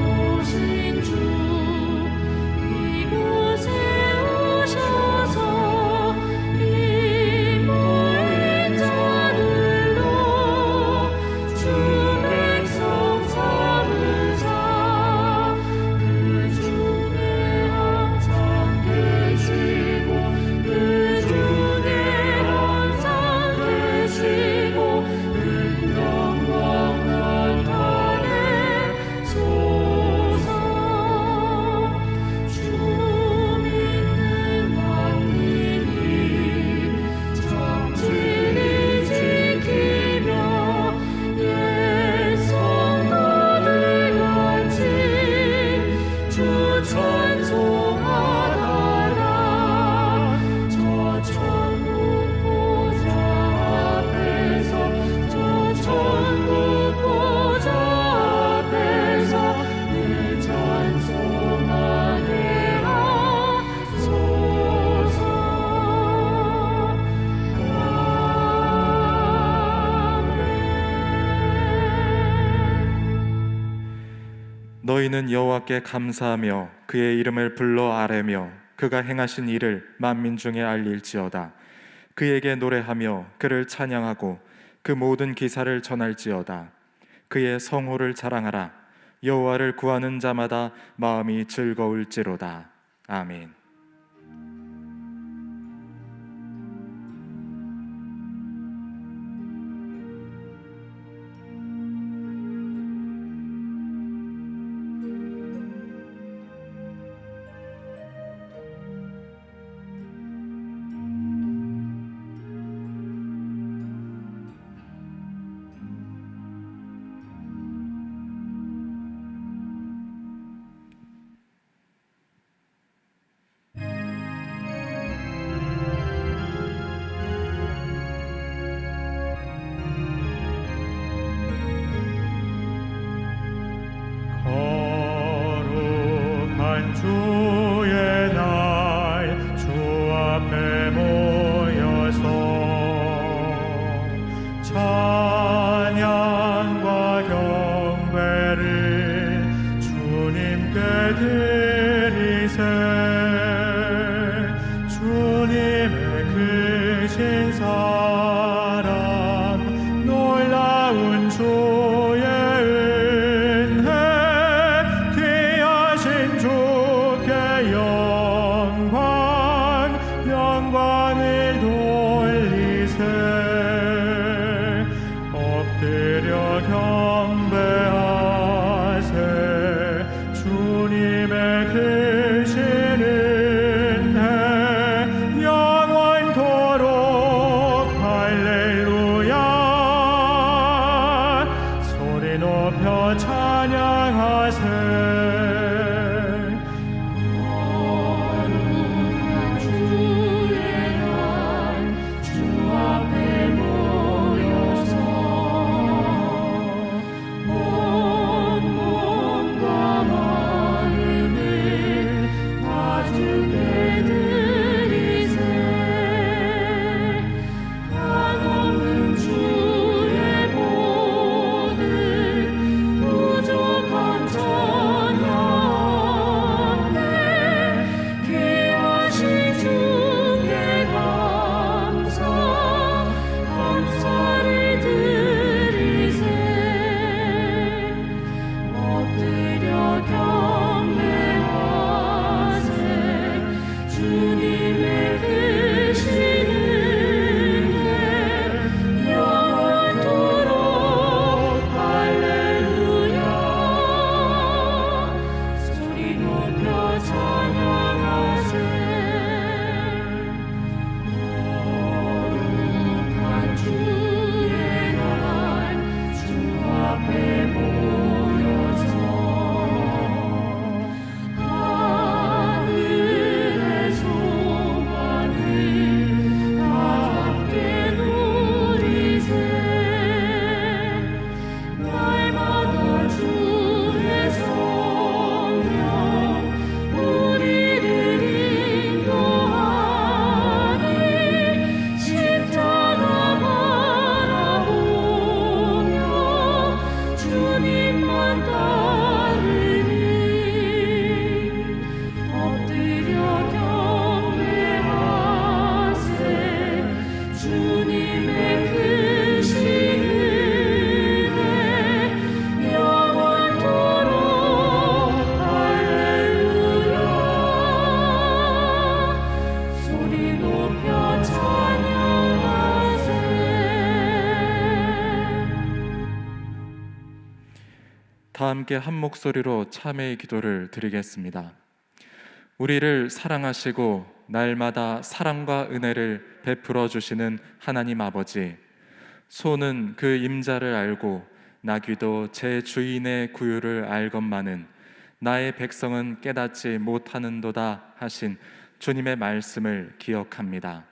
영화로우신 주 이곳에 오셔서 이 모인 자들로 주 백성 삼으사 그 중에 항상 계시고 그 중에 항상 계시고 그 영광 나타내소서. 주 믿는 만민이 참 진리 지키며 옛 성도들 같이 주 찬송하다가 저 천국 보좌 앞에서 저 천국 보좌 앞에서 늘 찬송하게 하소서. 너희는 여호와께 감사하며 그의 이름을 불러 아뢰며 그가 행하신 일을 만민 중에 알릴지어다. 그에게 노래하며 그를 찬양하고 그 모든 기사를 전할지어다. 그의 성호를 자랑하라. 여호와를 구하는 자마다 마음이 즐거울지로다. 아멘. 다 함께 한 목소리로 참회의 기도를 드리겠습니다. 우리를 사랑하시고 날마다 사랑과 은혜를 베풀어 주시는 하나님 아버지, 소는 그 임자를 알고 나귀도 제 주인의 구유를 알건만은 나의 백성은 깨닫지 못하는도다 하신 주님의 말씀을 기억합니다.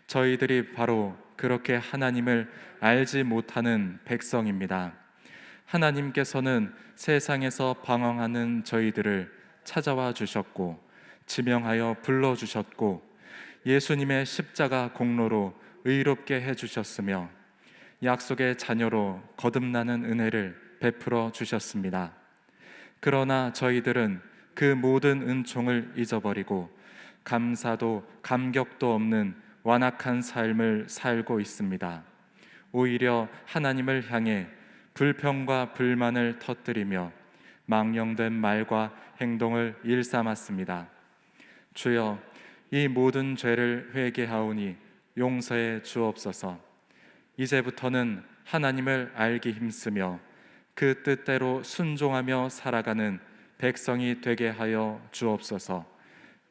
저희들이 바로 그렇게 하나님을 알지 못하는 백성입니다. 하나님께서는 세상에서 방황하는 저희들을 찾아와 주셨고 지명하여 불러주셨고 예수님의 십자가 공로로 의롭게 해주셨으며 약속의 자녀로 거듭나는 은혜를 베풀어 주셨습니다. 그러나 저희들은 그 모든 은총을 잊어버리고 감사도 감격도 없는 완악한 삶을 살고 있습니다. 오히려 하나님을 향해 불평과 불만을 터뜨리며 망령된 말과 행동을 일삼았습니다. 주여, 이 모든 죄를 회개하오니 용서해 주옵소서. 이제부터는 하나님을 알기 힘쓰며 그 뜻대로 순종하며 살아가는 백성이 되게 하여 주옵소서.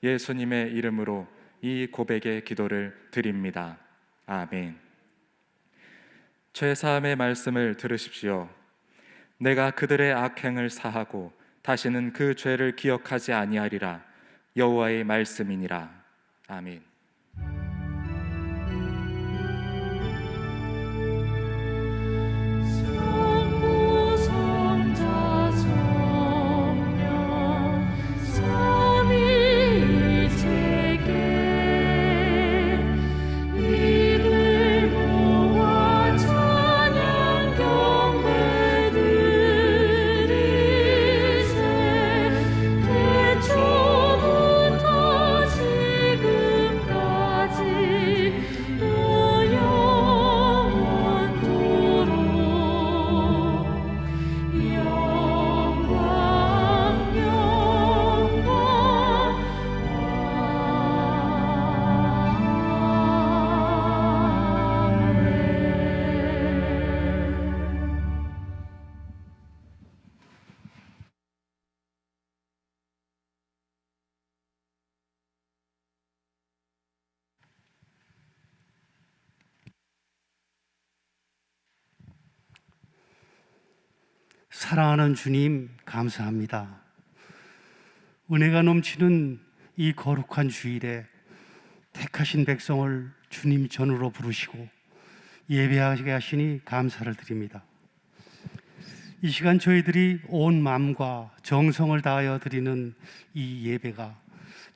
예수님의 이름으로 이 고백의 기도를 드립니다. 아멘. 죄사함의 말씀을 들으십시오. 내가 그들의 악행을 사하고 다시는 그 죄를 기억하지 아니하리라. 여호와의 말씀이니라. 아멘. 성부 성자 성령 삼위일체께 이를 모아 찬양 경배 드리세. 태초부터 지금까지 또 영원토록 영광 아멘. 사랑하는 주님, 감사합니다. 은혜가 넘치는 이 거룩한 주일에 택하신 백성을 주님 전으로 부르시고 예배하게 하시니 감사를 드립니다. 이 시간 저희들이 온 마음과 정성을 다하여 드리는 이 예배가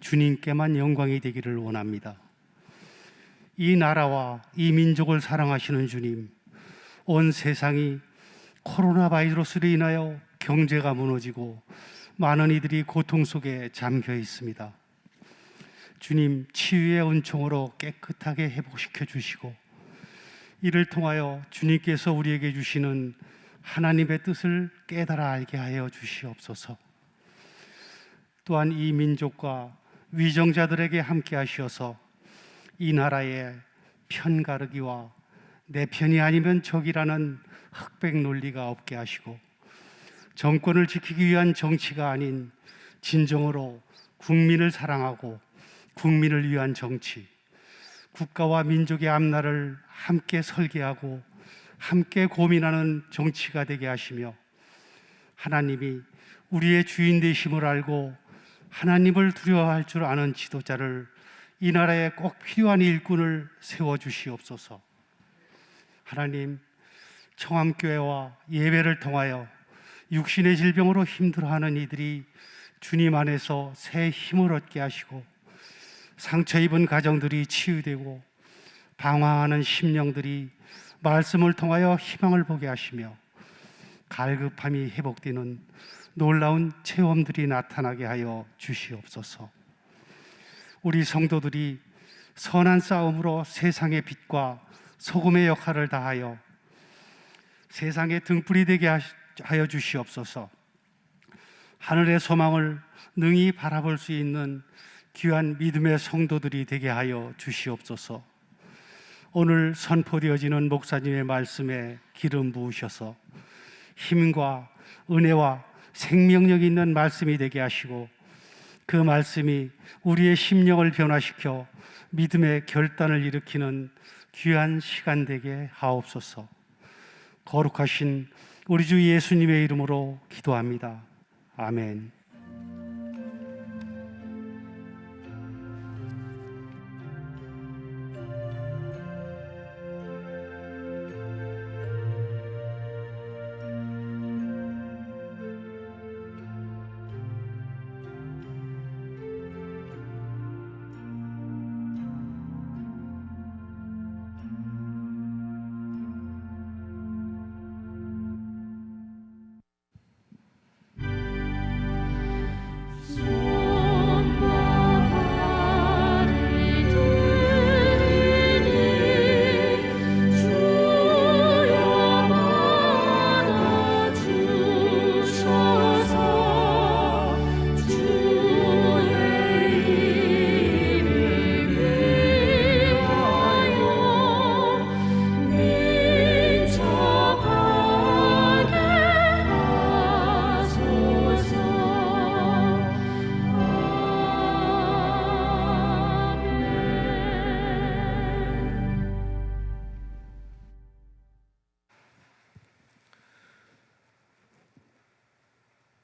주님께만 영광이 되기를 원합니다. 이 나라와 이 민족을 사랑하시는 주님, 온 세상이 코로나 바이러스로 인하여 경제가 무너지고 많은 이들이 고통 속에 잠겨 있습니다. 주님, 치유의 은총으로 깨끗하게 회복시켜 주시고 이를 통하여 주님께서 우리에게 주시는 하나님의 뜻을 깨달아 알게 하여 주시옵소서. 또한 이 민족과 위정자들에게 함께 하시어서 이 나라의 편가르기와 내 편이 아니면 적이라는 흑백 논리가 없게 하시고 정권을 지키기 위한 정치가 아닌 진정으로 국민을 사랑하고 국민을 위한 정치, 국가와 민족의 앞날을 함께 설계하고 함께 고민하는 정치가 되게 하시며 하나님이 우리의 주인 되심을 알고 하나님을 두려워할 줄 아는 지도자를 이 나라에 꼭 필요한 일꾼을 세워주시옵소서. 하나님, 청암교회와 예배를 통하여 육신의 질병으로 힘들어하는 이들이 주님 안에서 새 힘을 얻게 하시고 상처 입은 가정들이 치유되고 방황하는 심령들이 말씀을 통하여 희망을 보게 하시며 갈급함이 회복되는 놀라운 체험들이 나타나게 하여 주시옵소서. 우리 성도들이 선한 싸움으로 세상의 빛과 소금의 역할을 다하여 세상의 등불이 되게 하여 주시옵소서. 하늘의 소망을 능히 바라볼 수 있는 귀한 믿음의 성도들이 되게 하여 주시옵소서. 오늘 선포되어지는 목사님의 말씀에 기름 부으셔서 힘과 은혜와 생명력 있는 말씀이 되게 하시고 그 말씀이 우리의 심령을 변화시켜 믿음의 결단을 일으키는 귀한 시간 되게 하옵소서. 거룩하신 우리 주 예수님의 이름으로 기도합니다. 아멘.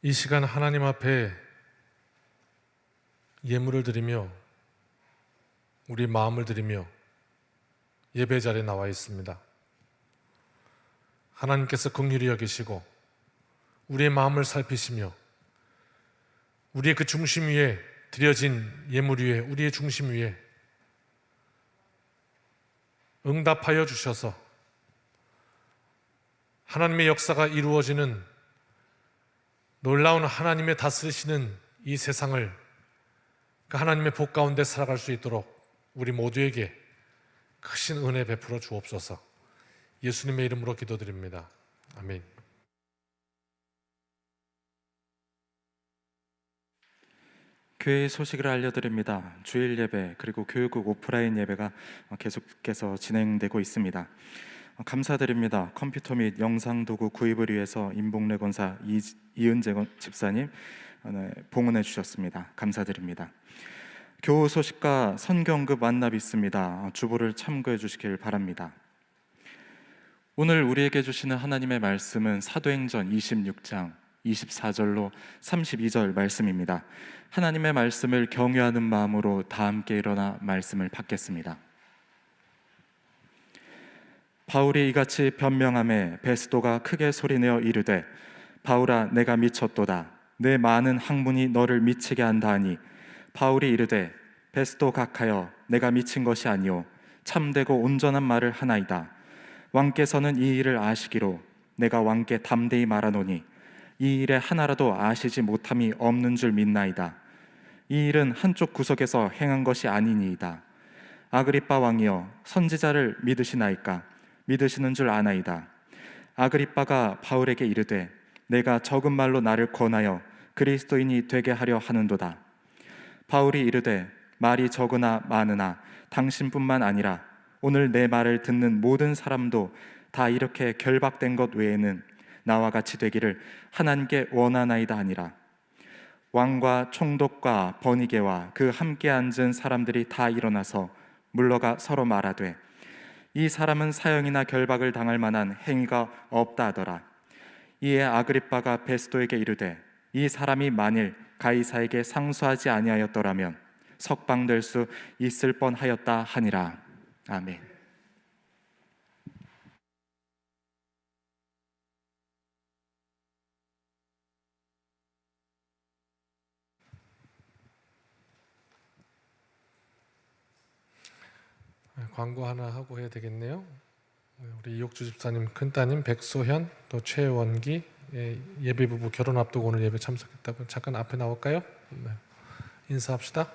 이 시간 하나님 앞에 예물을 드리며 우리 마음을 드리며 예배 자리에 나와 있습니다. 하나님께서 긍휼히 여기시고 우리의 마음을 살피시며 우리의 그 중심 위에 드려진 예물 위에 우리의 중심 위에 응답하여 주셔서 하나님의 역사가 이루어지는 놀라운 하나님의 다스리시는 이 세상을 그 하나님의 복 가운데 살아갈 수 있도록 우리 모두에게 크신 은혜 베풀어 주옵소서. 예수님의 이름으로 기도드립니다. 아멘. 교회의 소식을 알려드립니다. 주일 예배 그리고 교육국 오프라인 예배가 계속해서 진행되고 있습니다. 감사드립니다. 컴퓨터 및 영상 도구 구입을 위해서 인봉래 권사 이은재 집사님 봉헌해 주셨습니다. 감사드립니다. 교우 소식과 선교응급 만납 있습니다. 주보를 참고해 주시길 바랍니다. 오늘 우리에게 주시는 하나님의 말씀은 사도행전 26장 24절로 32절 말씀입니다. 하나님의 말씀을 경외하는 마음으로 다 함께 일어나 말씀을 받겠습니다. 바울이 이같이 변명하매 베스도가 크게 소리내어 이르되 바울아 내가 미쳤도다. 내 많은 학문이 너를 미치게 한다 하니 바울이 이르되 베스도 각하여 내가 미친 것이 아니오 참되고 온전한 말을 하나이다. 왕께서는 이 일을 아시기로 내가 왕께 담대히 말하노니 이 일에 하나라도 아시지 못함이 없는 줄 믿나이다. 이 일은 한쪽 구석에서 행한 것이 아니니이다. 아그리빠 왕이여 선지자를 믿으시나이까? 믿으시는 줄 아나이다. 아그리빠가 바울에게 이르되 내가 적은 말로 나를 권하여 그리스도인이 되게 하려 하는도다. 바울이 이르되 말이 적으나 많으나 당신뿐만 아니라 오늘 내 말을 듣는 모든 사람도 다 이렇게 결박된 것 외에는 나와 같이 되기를 하나님께 원하나이다 하니라. 왕과 총독과 버니게와 그 함께 앉은 사람들이 다 일어나서 물러가 서로 말하되 이 사람은 사형이나 결박을 당할 만한 행위가 없다 하더라. 이에 아그리빠가 베스도에게 이르되 이 사람이 만일 가이사에게 상수하지 아니하였더라면 석방될 수 있을 뻔하였다 하니라. 아멘. 광고 하나 하고 해야 되겠네요. 우리 이옥주 집사님 큰따님 백소현 또 최원기 예비 부부 결혼 앞두고 오늘 예배 참석했다고 잠깐 앞에 나올까요? 네. 인사합시다.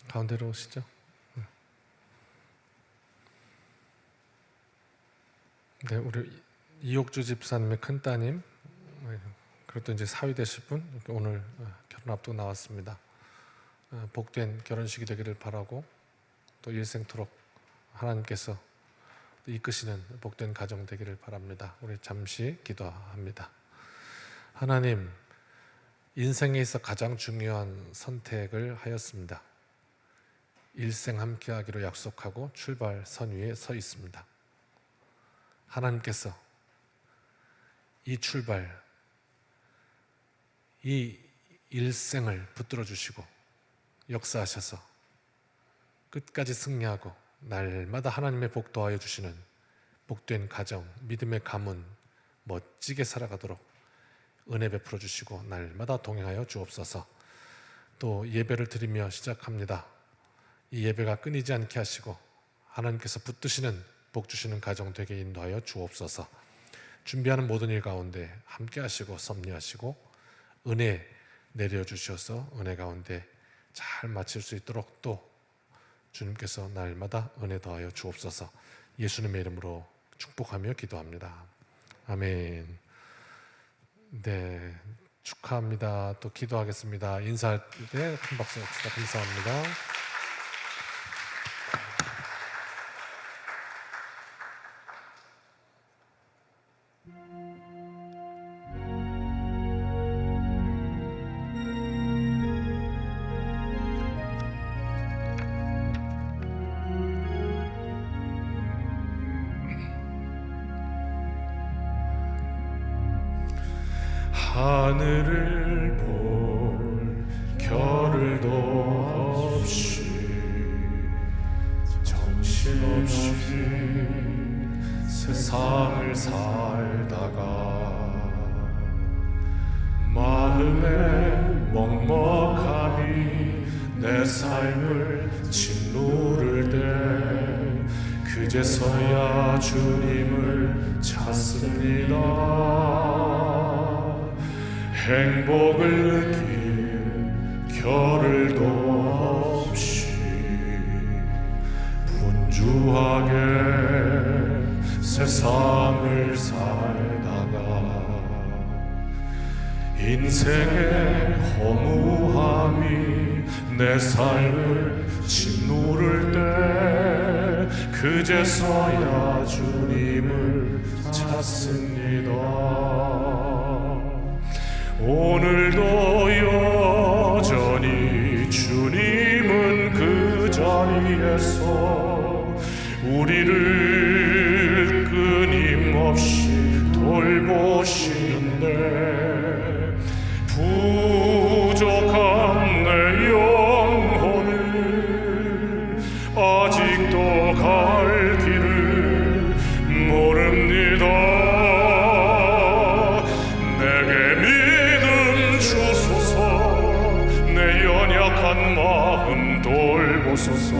가운데로 오시죠. 네, 우리 이옥주 집사님의 큰 따님, 그것도 이제 사위 되실 분 오늘 결혼 앞두고 나왔습니다. 복된 결혼식이 되기를 바라고 또 일생토록 하나님께서 이끄시는 복된 가정 되기를 바랍니다. 우리 잠시 기도합니다. 하나님, 인생에 있어 가장 중요한 선택을 하였습니다. 일생 함께하기로 약속하고 출발선 위에 서 있습니다. 하나님께서 이 출발, 이 일생을 붙들어 주시고 역사하셔서 끝까지 승리하고 날마다 하나님의 복 더하여 주시는 복된 가정, 믿음의 가문 멋지게 살아가도록 은혜 베풀어 주시고 날마다 동행하여 주옵소서. 또 예배를 드리며 시작합니다. 이 예배가 끊이지 않게 하시고 하나님께서 붙드시는 복 주시는 가정 되게 인도하여 주옵소서. 준비하는 모든 일 가운데 함께 하시고 섭리하시고 은혜 내려주셔서 은혜 가운데 잘 마칠 수 있도록 또 주님께서 날마다 은혜 더하여 주옵소서. 예수님의 이름으로 축복하며 기도합니다. 아멘. 네, 축하합니다. 또 기도하겠습니다. 인사할 때 큰 박수 칩시다. 감사합니다. 하늘을 볼 겨를도 없이 정신없이 세상을 살다가 마음의 먹먹함이 내 삶을 짓누를 때 그제서야 주님을 찾습니다. 행복을 느낄 겨를도 없이 분주하게 세상을 살다가 인생의 허무함이 내 삶을 짓누를 때 그제서야 주님을 찾습니다. 오늘도 여전히 주님은 그 자리에서 우리를 끊임없이 돌보시는데 부족한 내 영혼은 아직도 갈 길을 모릅니다. 마음 돌보소서.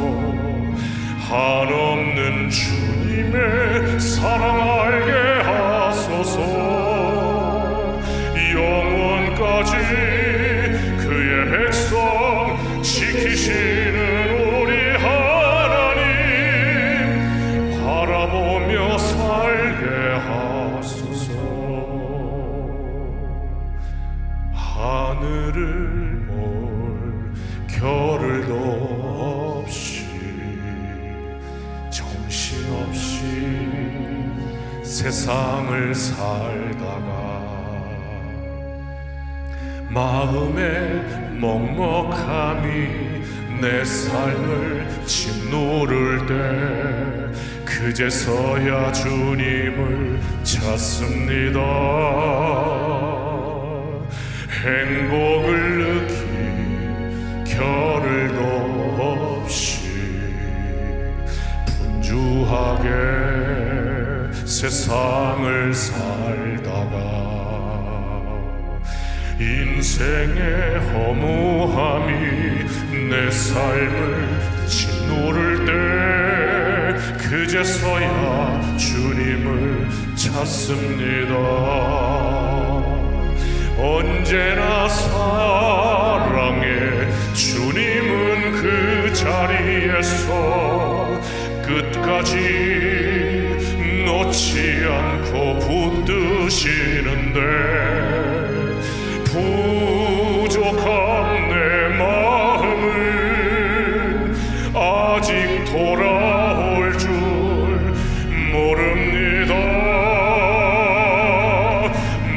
한없는 주님의 사랑 알게 하소서. 영원까지 그의 백성 지키시는 우리 하나님 바라보며 살게 하소서. 하늘을 겨를도 없이 정신없이 세상을 살다가 마음의 먹먹함이 내 삶을 짓누를 때 그제서야 주님을 찾습니다. 행복을 느끼 겨를도 없이 분주하게 세상을 살다가 인생의 허무함이 내 삶을 짓누를 때 그제서야 주님을 찾습니다. 언제나 사랑해 주님은 그 자리에서 끝까지 놓지 놓지 않고 붙드시는데 부족한 내 마음은 아직 돌아올 줄 모릅니다.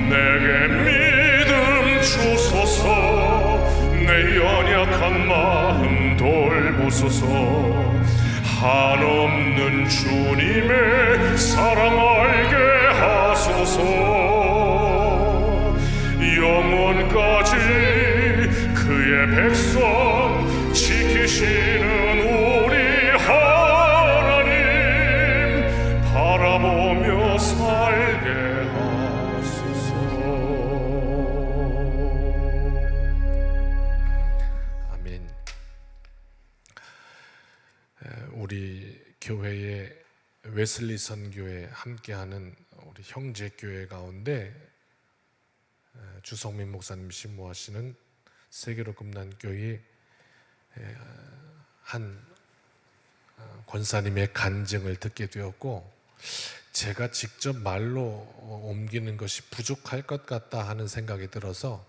내게 믿음 주소서, 내 연약한 마음 돌보소서. 한없는 주님의 사랑 알게 하소서. 영원까지 그의 백성 지키시는 우리 하나님 바라보며 살게 하소서. 아멘. 우리 교회의 웨슬리 선교회 함께하는 우리 형제 교회 가운데 주성민 목사님 신무하시는 세계로 금난교회 한 권사님의 간증을 듣게 되었고, 제가 직접 말로 옮기는 것이 부족할 것 같다 하는 생각이 들어서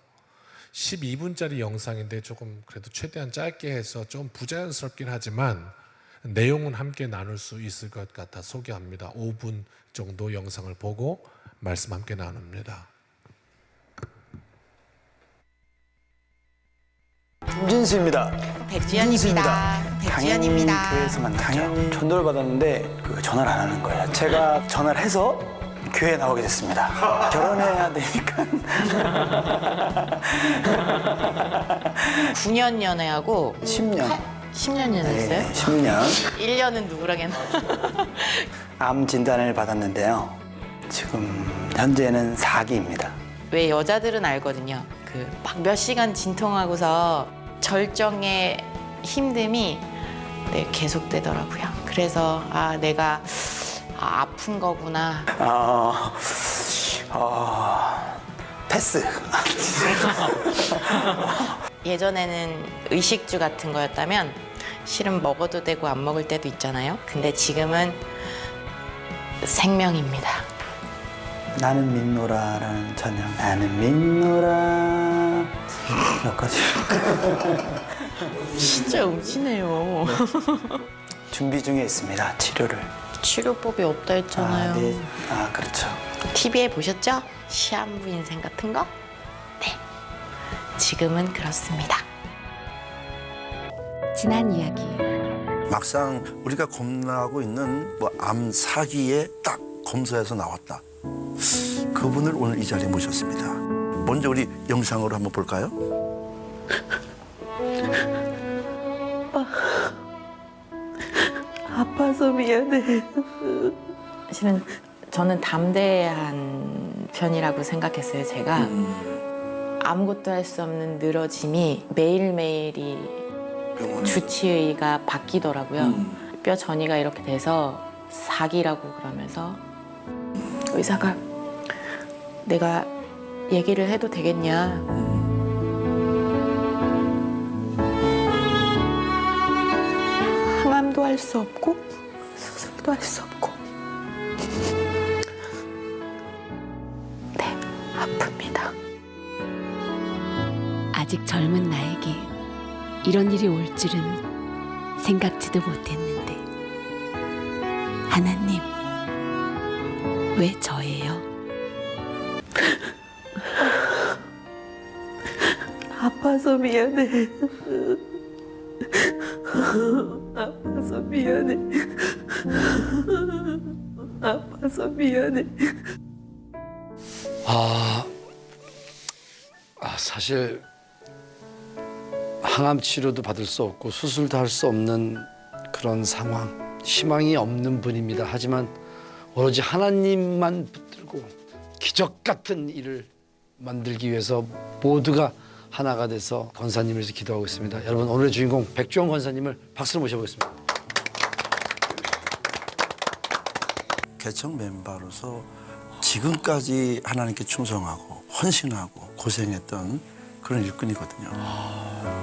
12분짜리 영상인데 조금 그래도 최대한 짧게 해서 좀 부자연스럽긴 하지만 내용은 함께 나눌 수 있을 것 같아 소개합니다. 5분 정도 영상을 보고 말씀 함께 나눕니다. 김진수입니다. 백지연입니다. 백지연입니다. 교회에서 만났죠. 전도를 받았는데 전화를 안 하는 거예요. 제가 전화를 해서 교회에 나오게 됐습니다. 결혼해야 되니까. 9년 연애하고 10년. 10년 연애했어요? 네, 10년. 1년은 누구랑 했나? 암 진단을 받았는데요. 지금 현재는 4기입니다. 왜 여자들은 알거든요. 그 막 몇 시간 진통하고서 절정의 힘듦이 계속되더라고요. 그래서 내가 아픈 거구나. 패스. 예전에는 의식주 같은 거였다면 실은 먹어도 되고 안 먹을 때도 있잖아요. 근데 지금은 생명입니다. 나는 믿노라라는 찬양. 나는 믿노라. 여기까지. 진짜 음치네요. 준비 중에 있습니다. 치료를. 치료법이 없다 했잖아요. 네. 그렇죠. TV에 보셨죠? 시한부 인생 같은 거? 네. 지금은 그렇습니다. 지난 이야기. 막상 우리가 겁나고 있는 암 사기에 딱 검사에서 나왔다. 그분을 오늘 이 자리에 모셨습니다. 먼저 우리 영상으로 한번 볼까요? 아파서 미안해. 실은 저는 담대한 편이라고 생각했어요. 제가 아무것도 할 수 없는 늘어짐이 매일매일이 주치의가 바뀌더라고요. 뼈 전이가 이렇게 돼서 사기라고 그러면서 의사가 내가 얘기를 해도 되겠냐. 항암도 할 수 없고 수술도 할 수 없고. 네, 아픕니다. 아직 젊은 나에게 이런 일이 올 줄은 생각지도 못했는데, 하나님, 왜 저예요? 아파서 미안해. 아파서 미안해. 아파서 미안해. 사실 항암 치료도 받을 수 없고 수술도 할 수 없는 그런 상황, 희망이 없는 분입니다. 하지만 오로지 하나님만 붙들고 기적 같은 일을 만들기 위해서 모두가 하나가 돼서 권사님을 위해서 기도하고 있습니다. 여러분, 오늘의 주인공 백주영 권사님을 박수로 모셔보겠습니다. 개척 멤버로서 지금까지 하나님께 충성하고 헌신하고 고생했던 그런 일꾼이거든요.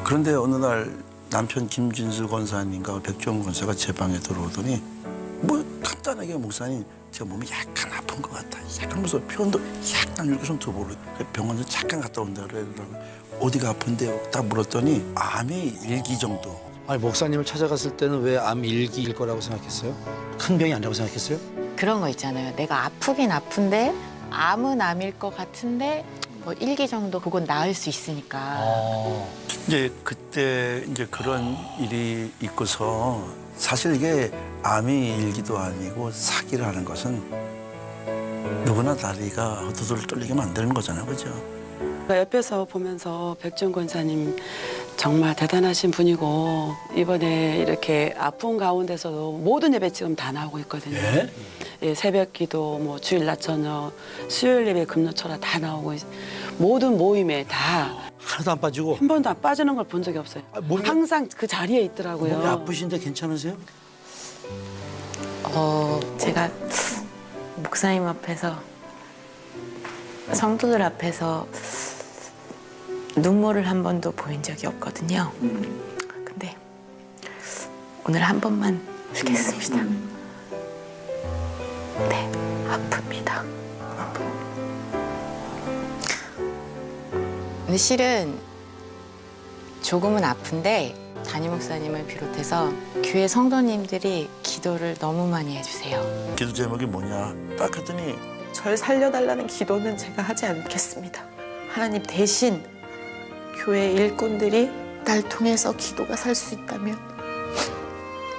그런데 어느 날 남편 김진수 권사님과 백주영 권사가 제 방에 들어오더니 뭐 간단한 간단하게 목사님 제 몸이 약간 아픈 것 같아. 약간 무슨 표현도 약간 이렇게 좀 모르. 병원에 잠깐 갔다 온다 그러더라고. 어디가 아픈데요? 딱 물었더니 암이 1기 정도. 아니 목사님을 찾아갔을 때는 왜 암 1기일 거라고 생각했어요? 큰 병이 아니라고 생각했어요? 그런 거 있잖아요. 내가 아프긴 아픈데 암은 암일 것 같은데 뭐 1기 정도 그건 나을 수 있으니까. 이제 그때 이제 그런 일이 있고서 사실 이게 암이 일기도 아니고 사기를 하는 것은 누구나 다리가 헛두들 떨리게 만드는 거잖아요, 그죠? 옆에서 보면서 백준 권사님 정말 대단하신 분이고 이번에 이렇게 아픈 가운데서도 모든 예배 지금 다 나오고 있거든요. 예, 새벽기도, 뭐 주일 낮 저녁, 수요일 예배 금요철화 다 나오고 모든 모임에 다 하나도 안 빠지고 한 번도 안 빠지는 걸 본 적이 없어요. 몸이- 항상 그 자리에 있더라고요. 몸이 아프신데 괜찮으세요? 제가 목사님 앞에서 성도들 앞에서 눈물을 한 번도 보인 적이 없거든요. 근데 오늘 한 번만 울겠습니다. 네, 아픕니다. 근데 실은 조금은 아픈데 담임 목사님을 비롯해서 교회 성도님들이 기도를 너무 많이 해주세요. 기도 제목이 뭐냐? 딱 했더니 절 살려달라는 기도는 제가 하지 않겠습니다. 하나님 대신 교회 일꾼들이 날 통해서 기도가 살 수 있다면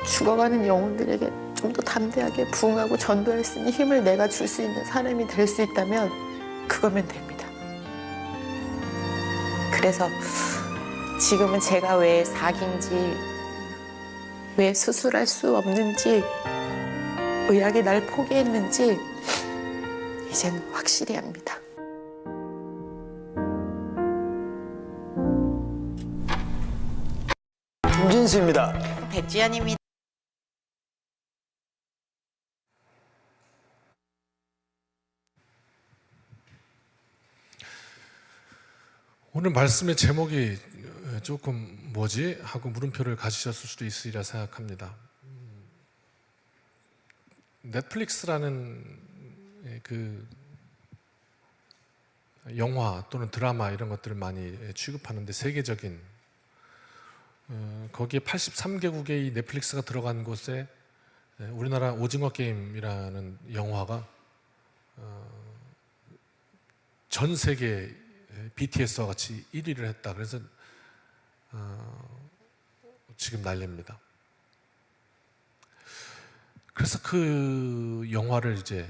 죽어가는 영혼들에게 좀 더 담대하게 부응하고 전도할 수 있는 힘을 내가 줄 수 있는 사람이 될 수 있다면 그거면 됩니다. 그래서 지금은 제가 왜 사기인지, 왜 수술할 수 없는지, 의학이 날 포기했는지 이젠 확실히 합니다. 김진수입니다. 백지연입니다. 오늘 말씀의 제목이 조금 뭐지? 하고 물음표를 가지셨을 수도 있으리라 생각합니다. 넷플릭스라는 그 영화 또는 드라마 이런 것들을 많이 취급하는데 세계적인 거기에 83개국의 이 넷플릭스가 들어간 곳에 우리나라 오징어 게임이라는 영화가 전 세계 BTS와 같이 1위를 했다. 그래서 지금 난립니다. 그래서 그 영화를 이제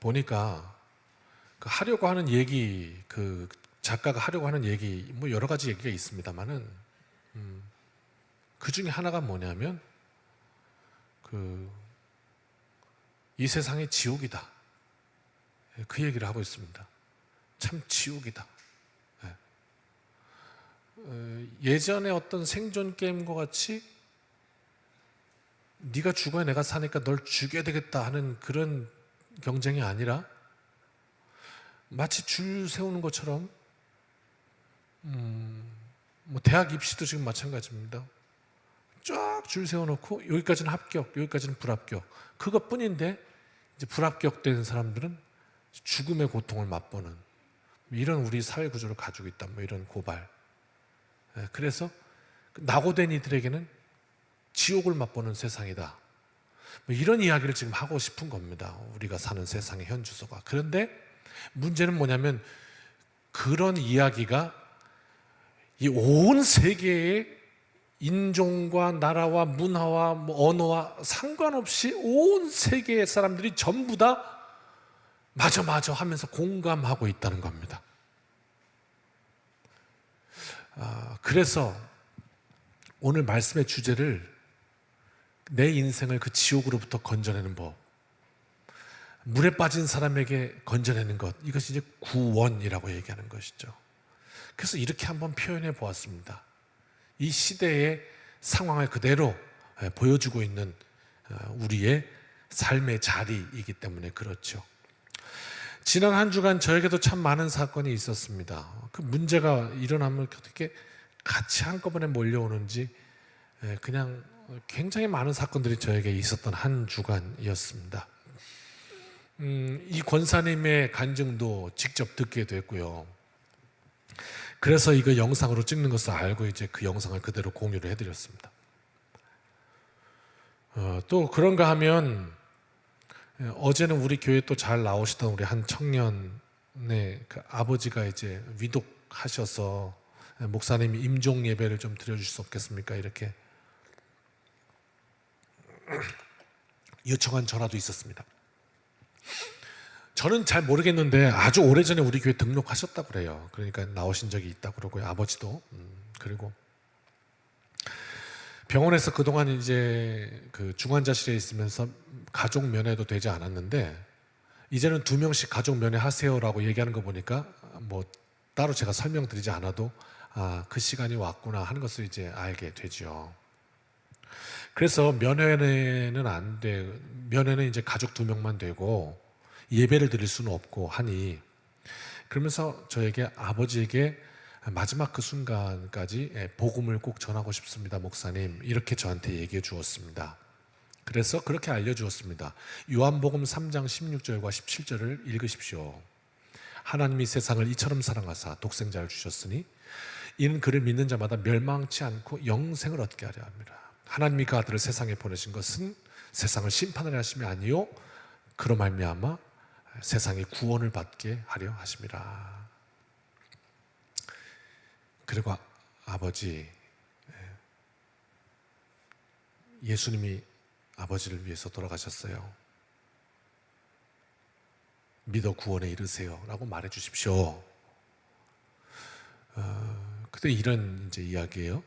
보니까 그 하려고 하는 얘기, 그 작가가 하려고 하는 얘기, 뭐 여러 가지 얘기가 있습니다만은 그 중에 하나가 뭐냐면 이 세상이 지옥이다. 그 얘기를 하고 있습니다. 참 지옥이다. 예전에 어떤 생존 게임과 같이 네가 죽어야 내가 사니까 널 죽여야 되겠다 하는 그런 경쟁이 아니라 마치 줄 세우는 것처럼 뭐 대학 입시도 지금 마찬가지입니다. 쫙 줄 세워놓고 여기까지는 합격, 여기까지는 불합격. 그것뿐인데 이제 불합격된 사람들은 죽음의 고통을 맛보는 이런 우리 사회 구조를 가지고 있다. 뭐 이런 고발. 그래서 낙오된 이들에게는 지옥을 맛보는 세상이다. 뭐 이런 이야기를 지금 하고 싶은 겁니다. 우리가 사는 세상의 현 주소가. 그런데 문제는 뭐냐면 그런 이야기가 이 온 세계의 인종과 나라와 문화와 뭐 언어와 상관없이 온 세계의 사람들이 전부 다 맞아 하면서 공감하고 있다는 겁니다. 그래서 오늘 말씀의 주제를 내 인생을 그 지옥으로부터 건져내는 법, 물에 빠진 사람에게 건져내는 것, 이것이 이제 구원이라고 얘기하는 것이죠. 그래서 이렇게 한번 표현해 보았습니다. 이 시대의 상황을 그대로 보여주고 있는 우리의 삶의 자리이기 때문에 그렇죠. 지난 한 주간 저에게도 참 많은 사건이 있었습니다. 그 문제가 일어나면 어떻게 같이 한꺼번에 몰려오는지 그냥 굉장히 많은 사건들이 저에게 있었던 한 주간이었습니다. 이 권사님의 간증도 직접 듣게 됐고요. 그래서 이거 영상으로 찍는 것을 알고 이제 그 영상을 그대로 공유를 해드렸습니다. 또 그런가 하면 어제는 우리 교회 또 잘 나오시던 우리 한 청년의 그 아버지가 이제 위독하셔서 목사님이 임종 예배를 좀 드려줄 수 없겠습니까? 이렇게 요청한 전화도 있었습니다. 저는 잘 모르겠는데 아주 오래전에 우리 교회 등록하셨다고 그래요. 그러니까 나오신 적이 있다고 그러고요. 아버지도. 그리고 병원에서 그동안 이제 그 중환자실에 있으면서 가족 면회도 되지 않았는데 이제는 2명씩 가족 면회 하세요라고 얘기하는 거 보니까 뭐 따로 제가 설명드리지 않아도 그 시간이 왔구나 하는 것을 이제 알게 되죠. 그래서 면회는 안 돼. 면회는 이제 가족 2명만 되고 예배를 드릴 수는 없고 하니 그러면서 저에게 아버지에게 마지막 그 순간까지 복음을 꼭 전하고 싶습니다, 목사님. 이렇게 저한테 얘기해 주었습니다. 그래서 그렇게 알려주었습니다. 요한복음 3장 16절과 17절을 읽으십시오. 하나님이 세상을 이처럼 사랑하사 독생자를 주셨으니 이는 그를 믿는 자마다 멸망치 않고 영생을 얻게 하려 합니다. 하나님이 그 아들을 세상에 보내신 것은 세상을 심판하려 하심이 아니요 그로 말미암아 세상이 구원을 받게 하려 하심이라. 그리고 아버지, 예수님이 아버지를 위해서 돌아가셨어요. 믿어 구원에 이르세요 라고 말해 주십시오. 그때 이런 이제 이야기예요.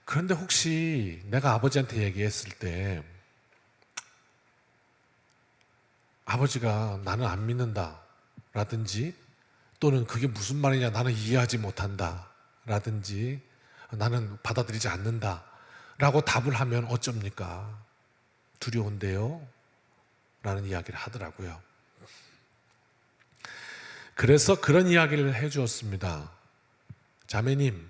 그런데 혹시 내가 아버지한테 얘기했을 때 아버지가 나는 안 믿는다 라든지 또는 그게 무슨 말이냐 나는 이해하지 못한다 라든지 나는 받아들이지 않는다 라고 답을 하면 어쩝니까? 두려운데요? 라는 이야기를 하더라고요. 그래서 그런 이야기를 해주었습니다. 자매님,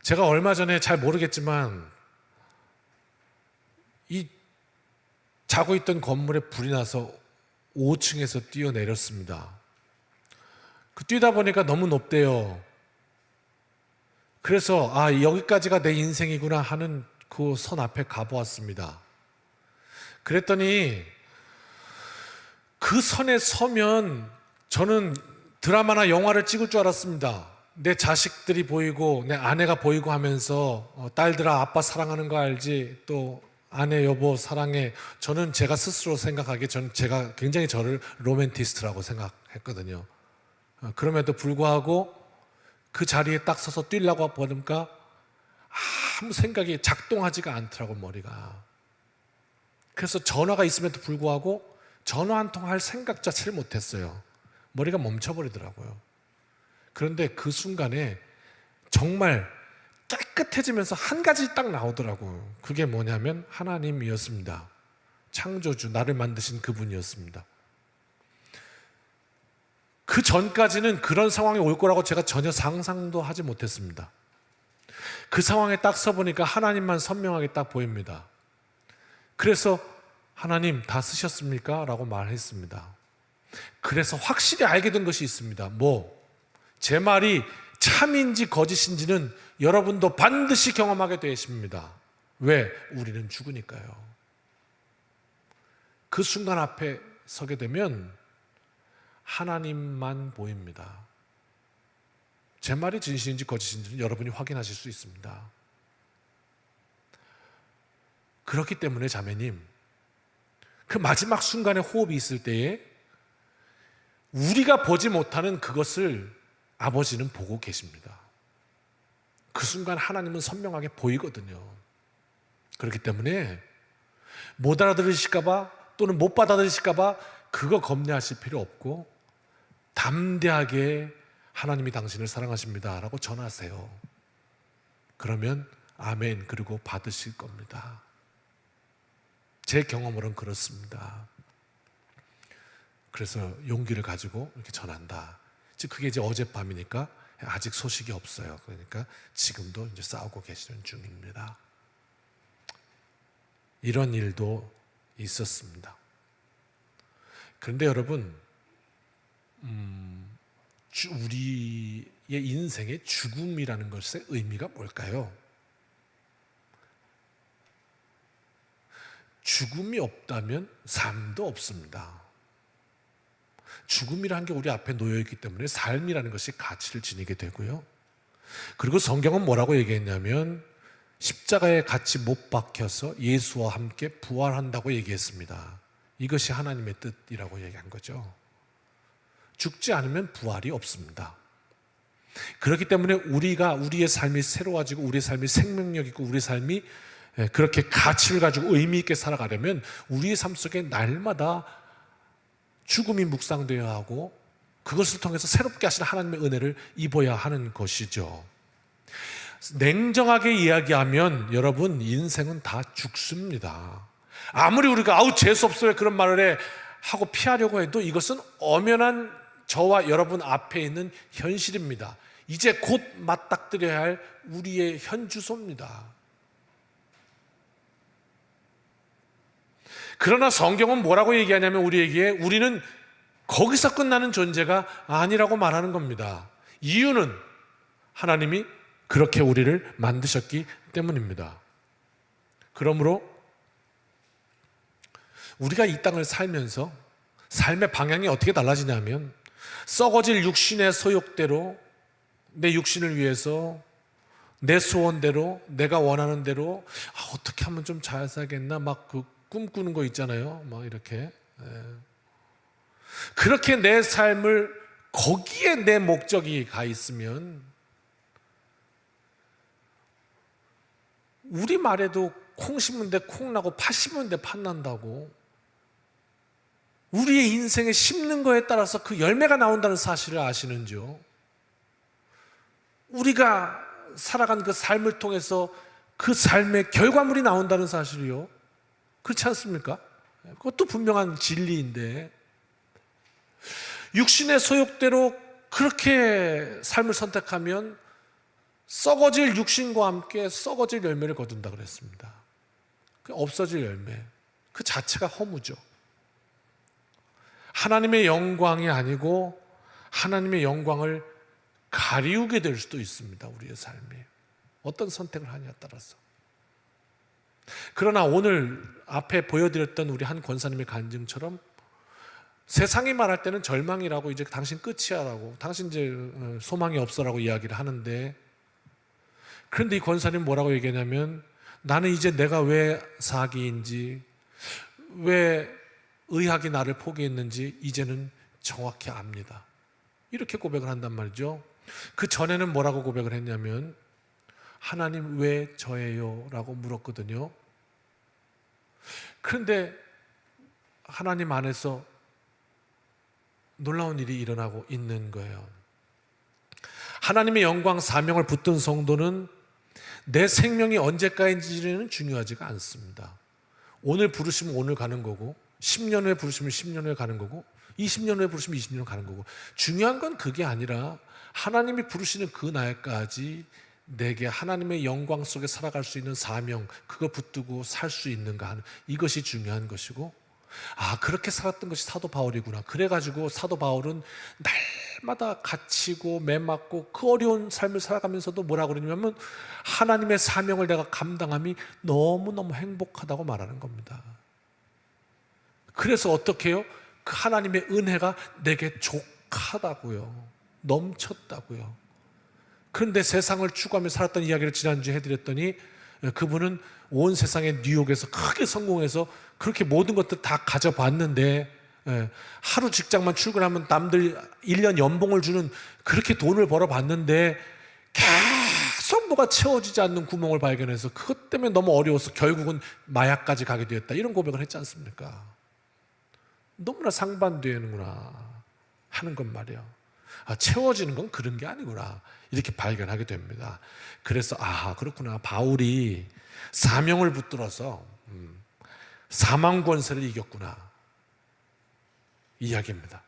제가 얼마 전에 잘 모르겠지만 이 자고 있던 건물에 불이 나서 5층에서 뛰어내렸습니다. 뛰다 보니까 너무 높대요. 그래서 여기까지가 내 인생이구나 하는 그 선 앞에 가보았습니다. 그랬더니 그 선에 서면 저는 드라마나 영화를 찍을 줄 알았습니다. 내 자식들이 보이고 내 아내가 보이고 하면서 딸들아 아빠 사랑하는 거 알지? 또 아내 여보 사랑해. 저는 제가 스스로 생각하기에 제가 굉장히 저를 로맨티스트라고 생각했거든요. 그럼에도 불구하고 그 자리에 딱 서서 뛰려고 보니까 아무 생각이 작동하지가 않더라고 머리가. 그래서 전화가 있음에도 불구하고 전화 한 통 할 생각 자체를 못했어요. 머리가 멈춰버리더라고요. 그런데 그 순간에 정말 깨끗해지면서 한 가지 딱 나오더라고요. 그게 뭐냐면 하나님이었습니다. 창조주, 나를 만드신 그분이었습니다. 그 전까지는 그런 상황이 올 거라고 제가 전혀 상상도 하지 못했습니다. 그 상황에 딱 서보니까 하나님만 선명하게 딱 보입니다. 그래서 하나님 다 쓰셨습니까? 라고 말했습니다. 그래서 확실히 알게 된 것이 있습니다. 제 말이 참인지 거짓인지는 여러분도 반드시 경험하게 되십니다. 왜? 우리는 죽으니까요. 그 순간 앞에 서게 되면 하나님만 보입니다. 제 말이 진실인지 거짓인지는 여러분이 확인하실 수 있습니다. 그렇기 때문에 자매님, 그 마지막 순간에 호흡이 있을 때에 우리가 보지 못하는 그것을 아버지는 보고 계십니다. 그 순간 하나님은 선명하게 보이거든요. 그렇기 때문에 못 알아들으실까 봐 또는 못 받아들이실까 봐 그거 겁내하실 필요 없고 담대하게 하나님이 당신을 사랑하십니다 라고 전하세요. 그러면 아멘 그리고 받으실 겁니다. 제 경험으로는 그렇습니다. 그래서 용기를 가지고 이렇게 전한다. 즉 그게 이제 어젯밤이니까 아직 소식이 없어요. 그러니까 지금도 이제 싸우고 계시는 중입니다. 이런 일도 있었습니다. 그런데 여러분, 우리의 인생의 죽음이라는 것의 의미가 뭘까요? 죽음이 없다면 삶도 없습니다. 죽음이라는 게 우리 앞에 놓여 있기 때문에 삶이라는 것이 가치를 지니게 되고요. 그리고 성경은 뭐라고 얘기했냐면 십자가에 같이 못 박혀서 예수와 함께 부활한다고 얘기했습니다. 이것이 하나님의 뜻이라고 얘기한 거죠. 죽지 않으면 부활이 없습니다. 그렇기 때문에 우리의 삶이 새로워지고 우리의 삶이 생명력 있고 우리의 삶이 그렇게 가치를 가지고 의미 있게 살아가려면 우리의 삶 속에 날마다 죽음이 묵상되어야 하고 그것을 통해서 새롭게 하시는 하나님의 은혜를 입어야 하는 것이죠. 냉정하게 이야기하면 여러분, 인생은 다 죽습니다. 아무리 우리가 아우 재수없어요 그런 말을 해 하고 피하려고 해도 이것은 엄연한 저와 여러분 앞에 있는 현실입니다. 이제 곧 맞닥뜨려야 할 우리의 현주소입니다. 그러나 성경은 뭐라고 얘기하냐면 우리에게 우리는 거기서 끝나는 존재가 아니라고 말하는 겁니다. 이유는 하나님이 그렇게 우리를 만드셨기 때문입니다. 그러므로 우리가 이 땅을 살면서 삶의 방향이 어떻게 달라지냐면 썩어질 육신의 소욕대로 내 육신을 위해서 내 소원대로 내가 원하는 대로 어떻게 하면 좀 잘 살겠나 막 꿈꾸는 거 있잖아요. 막 이렇게 그렇게 내 삶을 거기에 내 목적이 가 있으면 우리 말에도 콩 심는데 콩 나고 팥 심는데 팥 난다고 우리의 인생에 심는 거에 따라서 그 열매가 나온다는 사실을 아시는지요? 우리가 살아간 그 삶을 통해서 그 삶의 결과물이 나온다는 사실이요. 그렇지 않습니까? 그것도 분명한 진리인데 육신의 소욕대로 그렇게 삶을 선택하면 썩어질 육신과 함께 썩어질 열매를 거둔다 그랬습니다. 그 없어질 열매 그 자체가 허무죠. 하나님의 영광이 아니고 하나님의 영광을 가리우게 될 수도 있습니다. 우리의 삶이 어떤 선택을 하냐에 따라서. 그러나 오늘 앞에 보여드렸던 우리 한 권사님의 간증처럼 세상이 말할 때는 절망이라고 이제 당신 끝이야라고 당신 이제 소망이 없어라고 이야기를 하는데 그런데 이 권사님은 뭐라고 얘기하냐면 나는 이제 내가 왜 사기인지 왜 의학이 나를 포기했는지 이제는 정확히 압니다. 이렇게 고백을 한단 말이죠. 그 전에는 뭐라고 고백을 했냐면 하나님 왜 저예요? 라고 물었거든요. 그런데 하나님 안에서 놀라운 일이 일어나고 있는 거예요. 하나님의 영광 사명을 붙든 성도는 내 생명이 언제까지인지는 중요하지가 않습니다. 오늘 부르시면 오늘 가는 거고 10년 후에 부르시면 10년 후에 가는 거고 20년 후에 부르시면 20년 후에 가는 거고 중요한 건 그게 아니라 하나님이 부르시는 그 날까지 내게 하나님의 영광 속에 살아갈 수 있는 사명 그거 붙들고 살 수 있는가 하는 이것이 중요한 것이고 그렇게 살았던 것이 사도 바울이구나. 그래가지고 사도 바울은 날마다 갇히고 매맞고 그 어려운 삶을 살아가면서도 뭐라고 그러냐면 하나님의 사명을 내가 감당함이 너무너무 행복하다고 말하는 겁니다. 그래서 어떻게 해요? 그 하나님의 은혜가 내게 족하다고요. 넘쳤다고요. 그런데 세상을 추구하며 살았던 이야기를 지난주에 해드렸더니 그분은 온 세상의 뉴욕에서 크게 성공해서 그렇게 모든 것들 다 가져봤는데 하루 직장만 출근하면 남들 1년 연봉을 주는 그렇게 돈을 벌어봤는데 계속 뭐가 채워지지 않는 구멍을 발견해서 그것 때문에 너무 어려워서 결국은 마약까지 가게 되었다. 이런 고백을 했지 않습니까? 너무나 상반되는구나 하는 건 말이에요. 채워지는 건 그런 게 아니구나 이렇게 발견하게 됩니다. 그래서 그렇구나 바울이 사명을 붙들어서 사망 권세를 이겼구나 이야기입니다.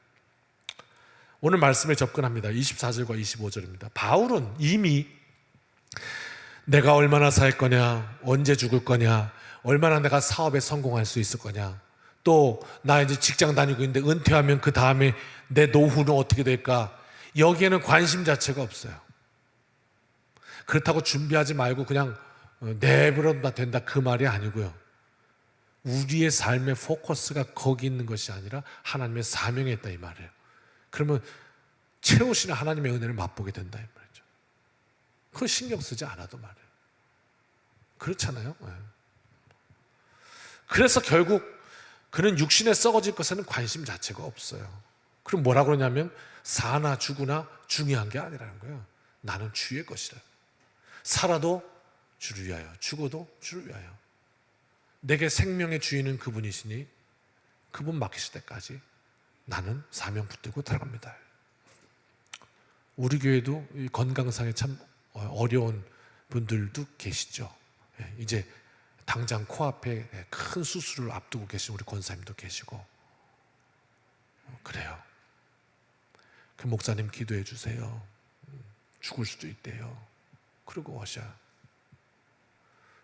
오늘 말씀에 접근합니다. 24절과 25절입니다. 바울은 이미 내가 얼마나 살 거냐, 언제 죽을 거냐, 얼마나 내가 사업에 성공할 수 있을 거냐, 또 나 이제 직장 다니고 있는데 은퇴하면 그 다음에 내 노후는 어떻게 될까, 여기에는 관심 자체가 없어요. 그렇다고 준비하지 말고 그냥 내버려다 된다, 그 말이 아니고요. 우리의 삶의 포커스가 거기 있는 것이 아니라 하나님의 사명에 있다, 이 말이에요. 그러면 채우시는 하나님의 은혜를 맛보게 된다, 이 말이죠. 그거 신경 쓰지 않아도 말이에요. 그렇잖아요. 그래서 결국 그는 육신에 썩어질 것에는 관심 자체가 없어요. 그럼 뭐라고 그러냐면 사나 죽으나 중요한 게 아니라는 거예요. 나는 주의 것이라. 살아도 주를 위하여, 죽어도 주를 위하여. 내게 생명의 주인은 그분이시니 그분 맡기실 때까지 나는 사명 붙들고 들어갑니다. 우리 교회도 이 건강상에 참 어려운 분들도 계시죠. 이제 당장 코앞에 큰 수술을 앞두고 계신 우리 권사님도 계시고 그래요. 그 목사님 기도해 주세요. 죽을 수도 있대요. 그러고 하셔.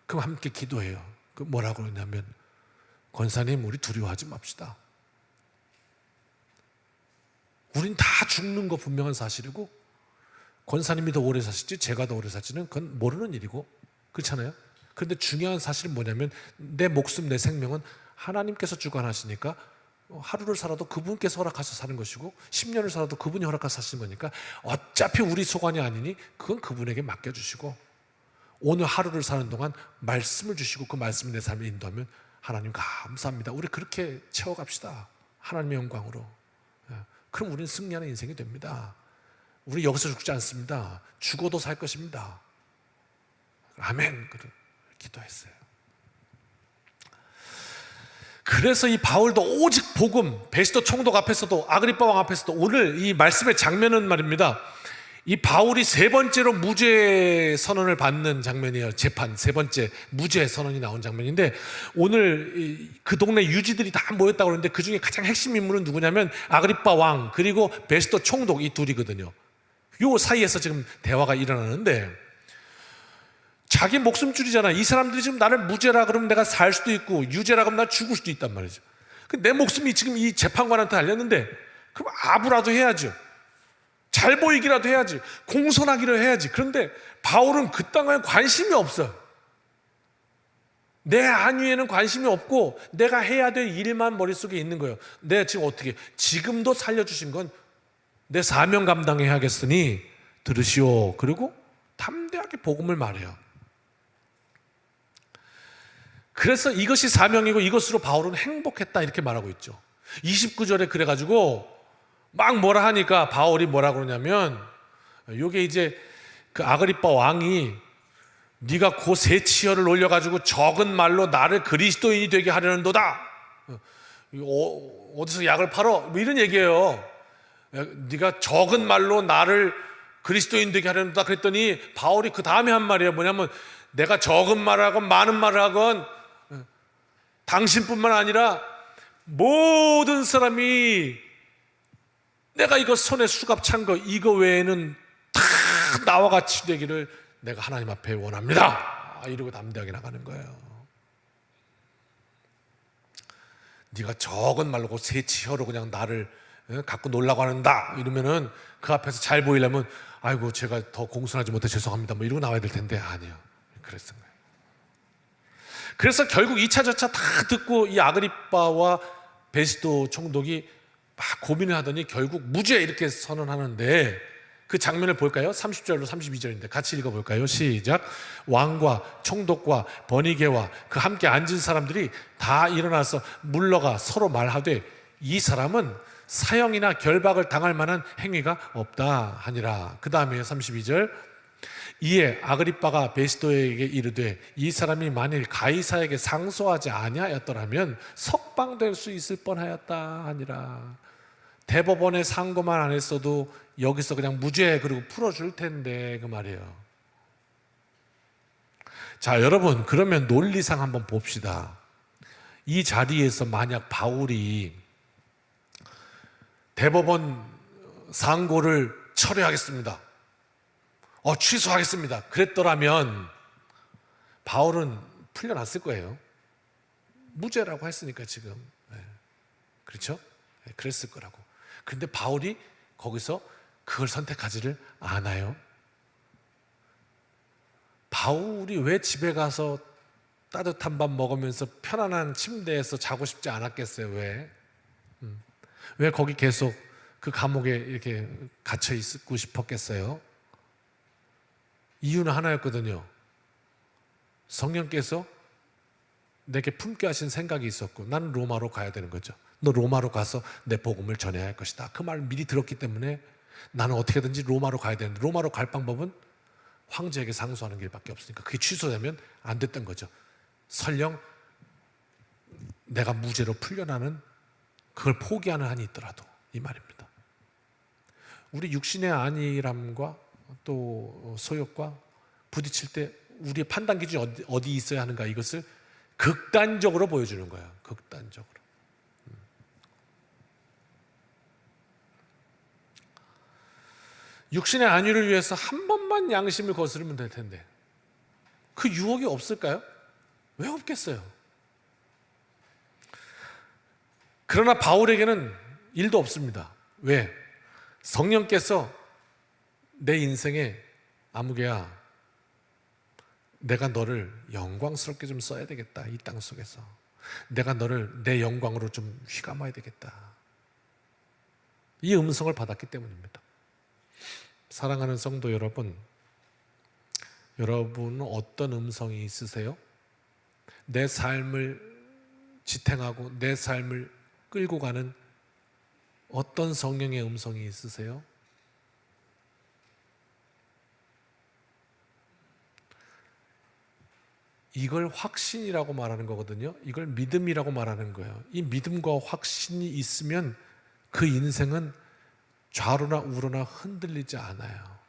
그럼 함께 기도해요. 그 뭐라고 그러냐면 권사님 우리 두려워하지 맙시다. 우린 다 죽는 거 분명한 사실이고 권사님이 더 오래 사실지 제가 더 오래 살지는 그건 모르는 일이고 그렇잖아요. 그런데 중요한 사실은 뭐냐면 내 목숨 내 생명은 하나님께서 주관하시니까 하루를 살아도 그분께서 허락하셔서 사는 것이고 10년을 살아도 그분이 허락하셔서 사시는 거니까 어차피 우리 소관이 아니니 그건 그분에게 맡겨주시고 오늘 하루를 사는 동안 말씀을 주시고 그 말씀이 내 삶을 인도하면 하나님 감사합니다. 우리 그렇게 채워갑시다. 하나님의 영광으로. 그럼 우리는 승리하는 인생이 됩니다. 우리 여기서 죽지 않습니다. 죽어도 살 것입니다. 아멘. 기도했어요. 그래서 이 바울도 오직 복음, 베스도 총독 앞에서도 아그리빠 왕 앞에서도 오늘 이 말씀의 장면은 말입니다. 이 바울이 세 번째로 무죄 선언을 받는 장면이에요. 재판 세 번째 무죄 선언이 나온 장면인데 오늘 그 동네 유지들이 다 모였다고 그러는데 그 중에 가장 핵심 인물은 누구냐면 아그리빠 왕 그리고 베스도 총독 이 둘이거든요. 요 사이에서 지금 대화가 일어나는데 자기 목숨줄이잖아. 이 사람들이 지금 나를 무죄라 그러면 내가 살 수도 있고 유죄라 그러면 나 죽을 수도 있단 말이죠. 내 목숨이 지금 이 재판관한테 달렸는데 그럼 아부라도 해야죠. 잘 보이기라도 해야지. 공손하기로 해야지. 그런데 바울은 그 땅에 관심이 없어. 내 안위에는 관심이 없고 내가 해야 될 일만 머릿속에 있는 거예요. 내가 지금 어떻게 지금도 살려주신 건 내 사명 감당해야겠으니 들으시오. 그리고 담대하게 복음을 말해요. 그래서 이것이 사명이고 이것으로 바울은 행복했다 이렇게 말하고 있죠. 29절에 그래가지고 막 뭐라 하니까 바울이 뭐라 그러냐면 요게 이제 그 아그리빠 왕이 네가 그 세 치혈을 올려가지고 적은 말로 나를 그리스도인이 되게 하려는도다. 어디서 약을 팔어? 뭐 이런 얘기예요. 네가 적은 말로 나를 그리스도인 되게 하려는도다 그랬더니 바울이 그 다음에 한 말이에요. 뭐냐면 내가 적은 말을 하건 많은 말을 하건 당신뿐만 아니라 모든 사람이 내가 이거 손에 수갑 찬 거 이거 외에는 다 나와 같이 되기를 내가 하나님 앞에 원합니다. 이러고 담대하게 나가는 거예요. 네가 적은 말로 그 세 치혈로 그냥 나를 갖고 놀라고 하는다 이러면은 그 앞에서 잘 보이려면 아이고 제가 더 공손하지 못해 죄송합니다 뭐 이러고 나와야 될 텐데 아니에요. 그랬던 거예요. 그래서 결국 2차 저차 다 듣고 이 아그리빠와 베스도 총독이 막 고민을 하더니 결국 무죄 이렇게 선언하는데 그 장면을 볼까요? 30절로 32절인데 같이 읽어볼까요? 시작. 왕과 총독과 번이게와 그 함께 앉은 사람들이 다 일어나서 물러가 서로 말하되 이 사람은 사형이나 결박을 당할 만한 행위가 없다 하니라. 그 다음에 32절. 이에 아그리빠가 베스도에게 이르되 이 사람이 만일 가이사에게 상소하지 아니하였더라면 석방될 수 있을 뻔하였다 하니라. 대법원에 상고만 안 했어도 여기서 그냥 무죄 그리고 풀어줄 텐데 그 말이에요. 자 여러분 그러면 논리상 한번 봅시다. 이 자리에서 만약 바울이 대법원 상고를 철회하겠습니다. 취소하겠습니다. 그랬더라면 바울은 풀려났을 거예요. 무죄라고 했으니까 지금. 그렇죠? 그랬을 거라고. 그런데 바울이 거기서 그걸 선택하지를 않아요. 바울이 왜 집에 가서 따뜻한 밥 먹으면서 편안한 침대에서 자고 싶지 않았겠어요? 왜 거기 계속 그 감옥에 이렇게 갇혀 있고 싶었겠어요? 이유는 하나였거든요. 성령께서 내게 품게 하신 생각이 있었고, 나는 로마로 가야 되는 거죠. 너 로마로 가서 내 복음을 전해야 할 것이다. 그 말을 미리 들었기 때문에 나는 어떻게든지 로마로 가야 되는데, 로마로 갈 방법은 황제에게 상소하는 길밖에 없으니까 그게 취소되면 안 됐던 거죠. 설령 내가 무죄로 풀려나는 그걸 포기하는 한이 있더라도, 이 말입니다. 우리 육신의 안일함과 또 소욕과 부딪힐 때 우리의 판단 기준이 어디 있어야 하는가, 이것을 극단적으로 보여주는 거예요. 극단적으로. 육신의 안위를 위해서 한 번만 양심을 거스르면 될 텐데 그 유혹이 없을까요? 왜 없겠어요? 그러나 바울에게는 일도 없습니다. 왜? 성령께서 내 인생에, 아무개야, 내가 너를 영광스럽게 좀 써야 되겠다. 이 땅 속에서 내가 너를 내 영광으로 좀 휘감아야 되겠다. 이 음성을 받았기 때문입니다. 사랑하는 성도 여러분, 여러분은 어떤 음성이 있으세요? 내 삶을 지탱하고 내 삶을 끌고 가는 어떤 성령의 음성이 있으세요? 이걸 확신이라고 말하는 거거든요. 이걸 믿음이라고 말하는 거예요. 이 믿음과 확신이 있으면 그 인생은 좌로나 우로나 흔들리지 않아요.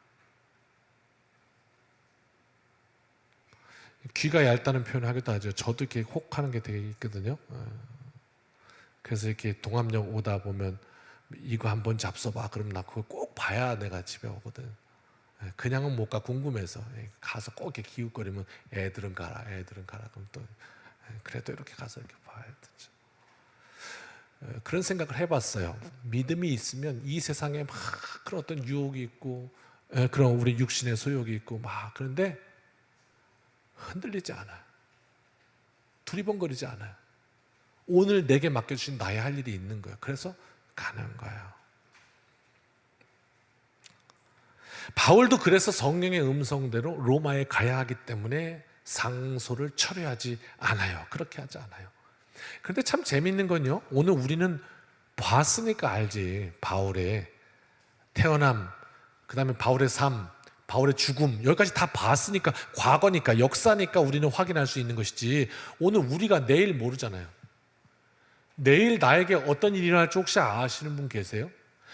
귀가 얇다는 표현을 하기도 하죠. 저도 이렇게 혹하는 게 되게 있거든요. 그래서 이렇게 동암역 오다 보면 이거 한번 잡숴봐. 그럼 나 그거 꼭 봐야 내가 집에 오거든. 그냥은 못 가, 궁금해서. 가서 꼭 이렇게 기웃거리면 애들은 가라, 애들은 가라. 그럼 또 그래도 이렇게 가서 이렇게 봐야 되죠. 그런 생각을 해봤어요. 믿음이 있으면 이 세상에 막 그런 어떤 유혹이 있고, 그런 우리 육신의 소욕이 있고 막, 그런데 흔들리지 않아요. 두리번거리지 않아요. 오늘 내게 맡겨주신 나의 할 일이 있는 거예요. 그래서 가는 거예요. 바울도 그래서 성령의 음성대로 로마에 가야 하기 때문에 상소를 철회하지 않아요. 그렇게 하지 않아요. 그런데 참 재밌는 건요, 오늘 우리는 봤으니까 알지. 바울의 태어남, 그 다음에 바울의 삶, 바울의 죽음, 여기까지 다 봤으니까, 과거니까, 역사니까 우리는 확인할 수 있는 것이지, 오늘 우리가 내일 모르잖아요. 내일 나에게 어떤 일이 일어날지 혹시 아시는 분 계세요?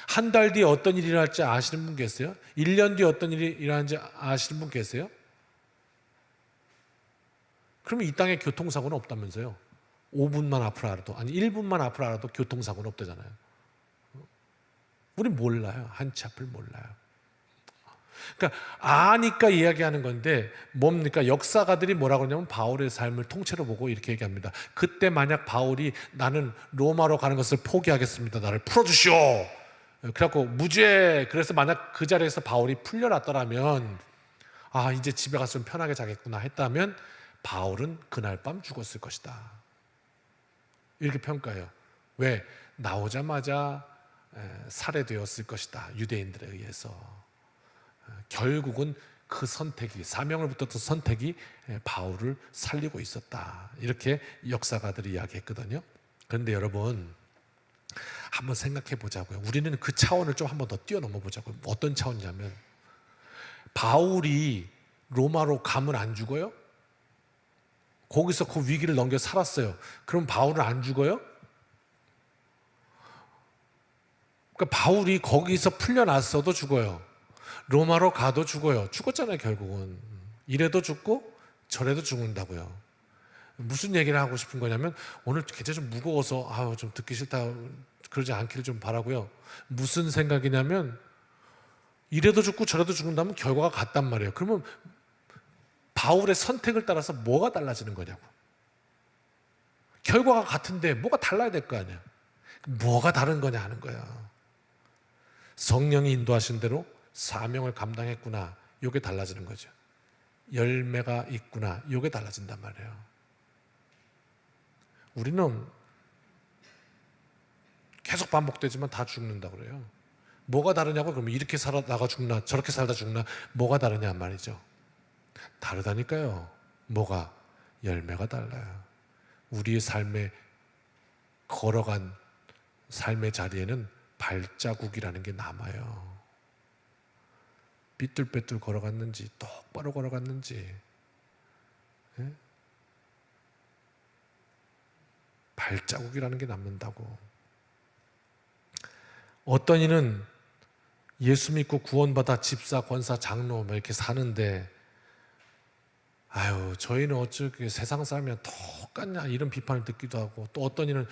한 달 뒤에 어떤 일이 일어날지 아시는 분 계세요? 1년 뒤에 어떤 일이 일어날지 아시는 분 계세요? 그러면 이 땅에 교통사고는 없다면서요? 5분만 앞으로 알아도, 아니 1분만 앞으로 알아도 교통사고는 없다잖아요. 우리 몰라요. 한치 앞을 몰라요. 그러니까 아니까 이야기하는 건데, 뭡니까? 역사가들이 뭐라고 하냐면 바울의 삶을 통째로 보고 이렇게 얘기합니다. 그때 만약 바울이 나는 로마로 가는 것을 포기하겠습니다, 나를 풀어주시오, 그래갖고 무죄, 그래서 만약 그 자리에서 바울이 풀려났더라면, 아 이제 집에 가서 좀 편하게 자겠구나 했다면 바울은 그날 밤 죽었을 것이다, 이렇게 평가해요. 왜? 나오자마자 살해되었을 것이다, 유대인들에 의해서. 결국은 그 선택이, 사명을 붙었던 선택이 바울을 살리고 있었다, 이렇게 역사가들이 이야기했거든요. 그런데 여러분, 한번 생각해 보자고요. 우리는 그 차원을 좀 한번 더 뛰어넘어 보자고요. 어떤 차원이냐면, 바울이 로마로 가면 안 죽어요? 거기서 그 위기를 넘겨 살았어요. 그럼 바울은 안 죽어요? 그러니까 바울이 거기서 풀려났어도 죽어요. 로마로 가도 죽어요. 죽었잖아요, 결국은. 이래도 죽고 저래도 죽는다고요. 무슨 얘기를 하고 싶은 거냐면, 오늘 굉장히 좀 무거워서 좀 듣기 싫다, 좀 그러지 않기를 좀 바라고요. 무슨 생각이냐면 이래도 죽고 저래도 죽는다면 결과가 같단 말이에요. 그러면 바울의 선택을 따라서 뭐가 달라지는 거냐고. 결과가 같은데 뭐가 달라야 될 거 아니야. 뭐가 다른 거냐 하는 거야. 성령이 인도하신 대로 사명을 감당했구나. 이게 달라지는 거죠. 열매가 있구나. 이게 달라진단 말이에요. 우리는 계속 반복되지만 다 죽는다 그래요. 뭐가 다르냐고. 그러면 이렇게 살다가 죽나 저렇게 살다 죽나 뭐가 다르냐 말이죠. 다르다니까요. 뭐가? 열매가 달라요. 우리의 삶에 걸어간 삶의 자리에는 발자국이라는 게 남아요. 삐뚤빼뚤 걸어갔는지 똑바로 걸어갔는지, 예? 발자국이라는 게 남는다고. 어떤 이는 예수 믿고 구원받아 집사, 권사, 장로 이렇게 사는데 아유 저희는 어쩌게 세상 사람이랑 똑같냐 이런 비판을 듣기도 하고, 또 어떤 이는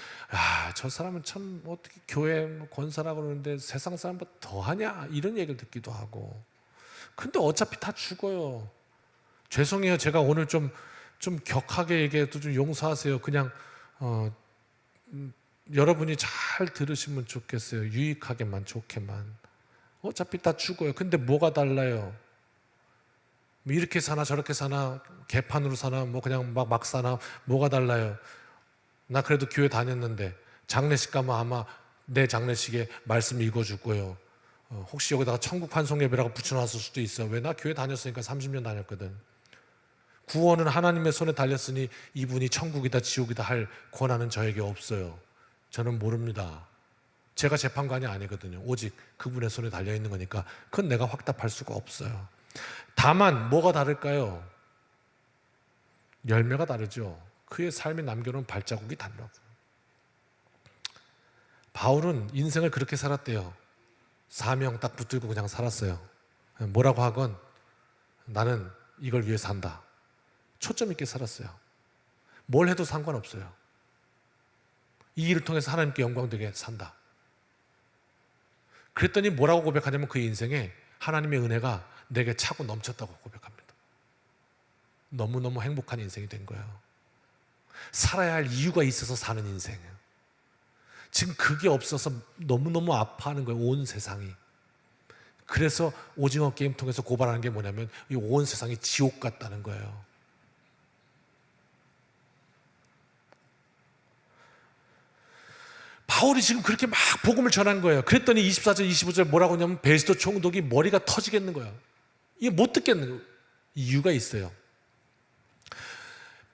저 사람은 참 어떻게 교회 권사라고 그러는데 세상 사람보다 더하냐 이런 얘기를 듣기도 하고. 근데 어차피 다 죽어요. 죄송해요. 제가 오늘 좀 격하게 얘기해도 좀 용서하세요. 그냥 여러분이 잘 들으시면 좋겠어요. 유익하게만, 좋게만. 어차피 다 죽어요. 근데 뭐가 달라요? 이렇게 사나 저렇게 사나 개판으로 사나 뭐 그냥 막 사나 뭐가 달라요? 나 그래도 교회 다녔는데 장례식 가면 아마 내 장례식에 말씀 읽어줄 거예요. 혹시 여기다가 천국 환송 예배라고 붙여놨을 수도 있어요. 왜? 나 교회 다녔으니까 30년 다녔거든. 구원은 하나님의 손에 달렸으니 이분이 천국이다 지옥이다 할 권한은 저에게 없어요. 저는 모릅니다. 제가 재판관이 아니거든요. 오직 그분의 손에 달려있는 거니까 그건 내가 확답할 수가 없어요. 다만 뭐가 다를까요? 열매가 다르죠. 그의 삶에 남겨놓은 발자국이 달라고. 바울은 인생을 그렇게 살았대요. 사명 딱 붙들고 그냥 살았어요. 뭐라고 하건 나는 이걸 위해 산다. 초점 있게 살았어요. 뭘 해도 상관없어요. 이 일을 통해서 하나님께 영광되게 산다. 그랬더니 뭐라고 고백하냐면 그 인생에 하나님의 은혜가 내게 차고 넘쳤다고 고백합니다. 너무너무 행복한 인생이 된 거예요. 살아야 할 이유가 있어서 사는 인생이에요. 지금 그게 없어서 너무너무 아파하는 거예요. 온 세상이. 그래서 오징어 게임 통해서 고발하는 게 뭐냐면 이 온 세상이 지옥 같다는 거예요. 바울이 지금 그렇게 막 복음을 전한 거예요. 그랬더니 24절 25절 뭐라고 하냐면 베리스도 총독이 머리가 터지겠는 거예요. 이게 못 듣겠는 거예요. 이유가 있어요.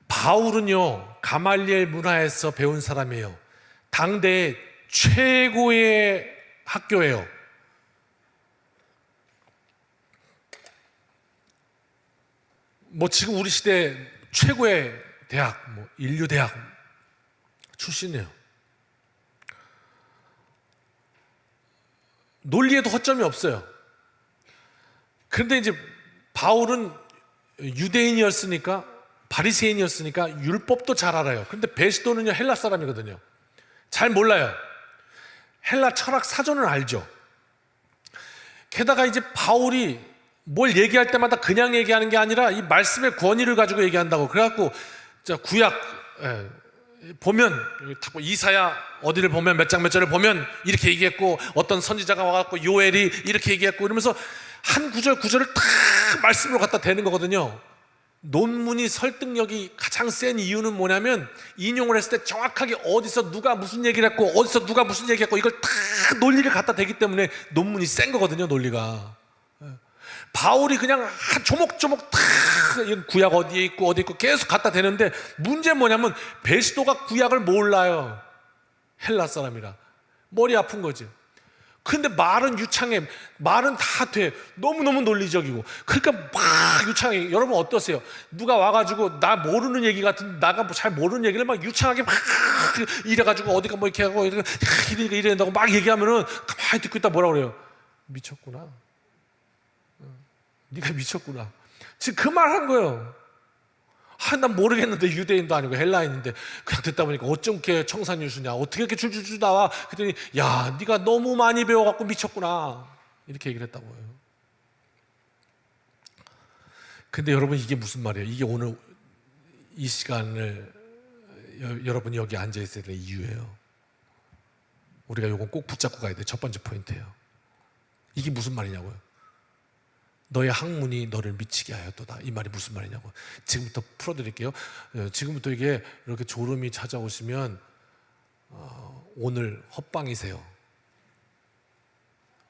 바울은요 가말리엘 문화에서 배운 사람이에요. 당대의 최고의 학교예요. 뭐 지금 우리 시대 최고의 대학, 뭐 인류대학 출신이에요. 논리에도 허점이 없어요. 그런데 이제 바울은 유대인이었으니까, 바리새인이었으니까 율법도 잘 알아요. 그런데 베스도는요 헬라 사람이거든요. 잘 몰라요. 헬라 철학 사전을 알죠. 게다가 이제 바울이 뭘 얘기할 때마다 그냥 얘기하는 게 아니라 이 말씀의 권위를 가지고 얘기한다고. 그래갖고 구약 보면 이사야 어디를 보면 몇 장 몇 절을 보면 이렇게 얘기했고, 어떤 선지자가 와갖고 요엘이 이렇게 얘기했고, 이러면서 한 구절 구절을 다 말씀으로 갖다 대는 거거든요. 논문이 설득력이 가장 센 이유는 뭐냐면 인용을 했을 때 정확하게 어디서 누가 무슨 얘기를 했고 어디서 누가 무슨 얘기했고 이걸 다 논리를 갖다 대기 때문에 논문이 센 거거든요. 논리가. 바울이 그냥 조목조목 다 구약 어디에 있고 어디 있고 계속 갖다 대는데, 문제는 뭐냐면 베스도가 구약을 몰라요. 헬라 사람이라 머리 아픈 거지. 근데 말은 유창해. 말은 다 돼. 너무너무 논리적이고. 그러니까 막 유창해. 여러분 어떠세요? 누가 와가지고 나 모르는 얘기 같은, 나가 잘 모르는 얘기를 막 유창하게 막 이래가지고 어디가 뭐 이렇게 하고 이래낸다고 막 얘기하면은 가만히 듣고 있다 뭐라 그래요? 미쳤구나. 네가 미쳤구나. 지금 그 말 한 거예요. 난 모르겠는데 유대인도 아니고 헬라인인데 그냥 듣다 보니까 어쩜 이렇게 청산유수냐, 어떻게 이렇게 줄줄줄 나와. 그랬더니 야, 네가 너무 많이 배워갖고 미쳤구나, 이렇게 얘기를 했다고요. 근데 여러분, 이게 무슨 말이에요? 이게 오늘 이 시간을 여러분이 여기 앉아 있어야 될 이유예요. 우리가 요건 꼭 붙잡고 가야 돼. 첫 번째 포인트예요. 이게 무슨 말이냐고요? 너의 학문이 너를 미치게 하였도다. 이 말이 무슨 말이냐고. 지금부터 풀어드릴게요. 지금부터 이게 이렇게 졸음이 찾아오시면 오늘 헛방이세요.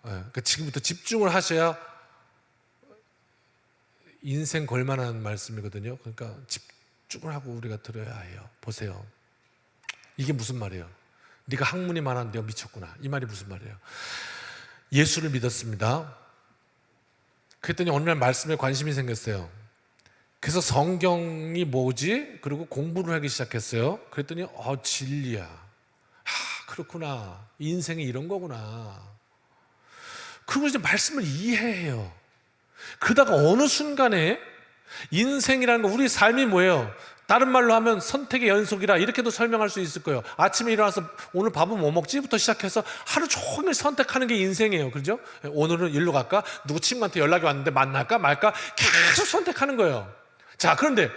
그러니까 지금부터 집중을 하셔야 인생 걸만한 말씀이거든요. 그러니까 집중을 하고 우리가 들어야 해요. 보세요. 이게 무슨 말이에요? 네가 학문이 많아, 네가 미쳤구나. 이 말이 무슨 말이에요? 예수를 믿었습니다. 그랬더니 어느 날 말씀에 관심이 생겼어요. 그래서 성경이 뭐지? 그리고 공부를 하기 시작했어요. 그랬더니 진리야. 그렇구나. 인생이 이런 거구나. 그리고 이제 말씀을 이해해요. 그러다가 어느 순간에 인생이라는 거, 우리 삶이 뭐예요? 다른 말로 하면 선택의 연속이라 이렇게도 설명할 수 있을 거예요. 아침에 일어나서 오늘 밥은 뭐 먹지?부터 시작해서 하루 종일 선택하는 게 인생이에요. 그죠? 오늘은 일로 갈까? 누구 친구한테 연락이 왔는데 만날까 말까? 계속 선택하는 거예요. 자, 그런데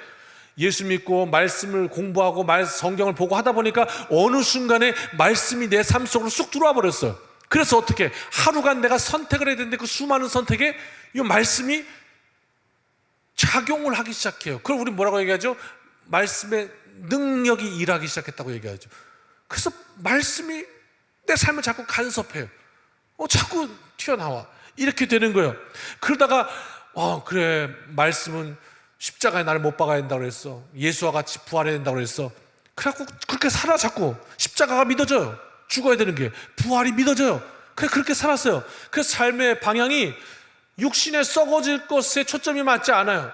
예수 믿고 말씀을 공부하고 성경을 보고 하다 보니까 어느 순간에 말씀이 내 삶 속으로 쑥 들어와 버렸어요. 그래서 어떻게 하루간 내가 선택을 해야 되는데 그 수많은 선택에 이 말씀이 작용을 하기 시작해요. 그걸 우리 뭐라고 얘기하죠? 말씀의 능력이 일하기 시작했다고 얘기하죠. 그래서 말씀이 내 삶을 자꾸 간섭해요. 자꾸 튀어나와. 이렇게 되는 거예요. 그러다가 그래, 말씀은 십자가에 나를 못 박아야 된다고 그랬어. 예수와 같이 부활해야 된다고 그랬어. 그래갖고 그렇게 살아. 자꾸 십자가가 믿어져요. 죽어야 되는 게. 부활이 믿어져요. 그렇게 살았어요. 그래서 삶의 방향이 육신에 썩어질 것에 초점이 맞지 않아요.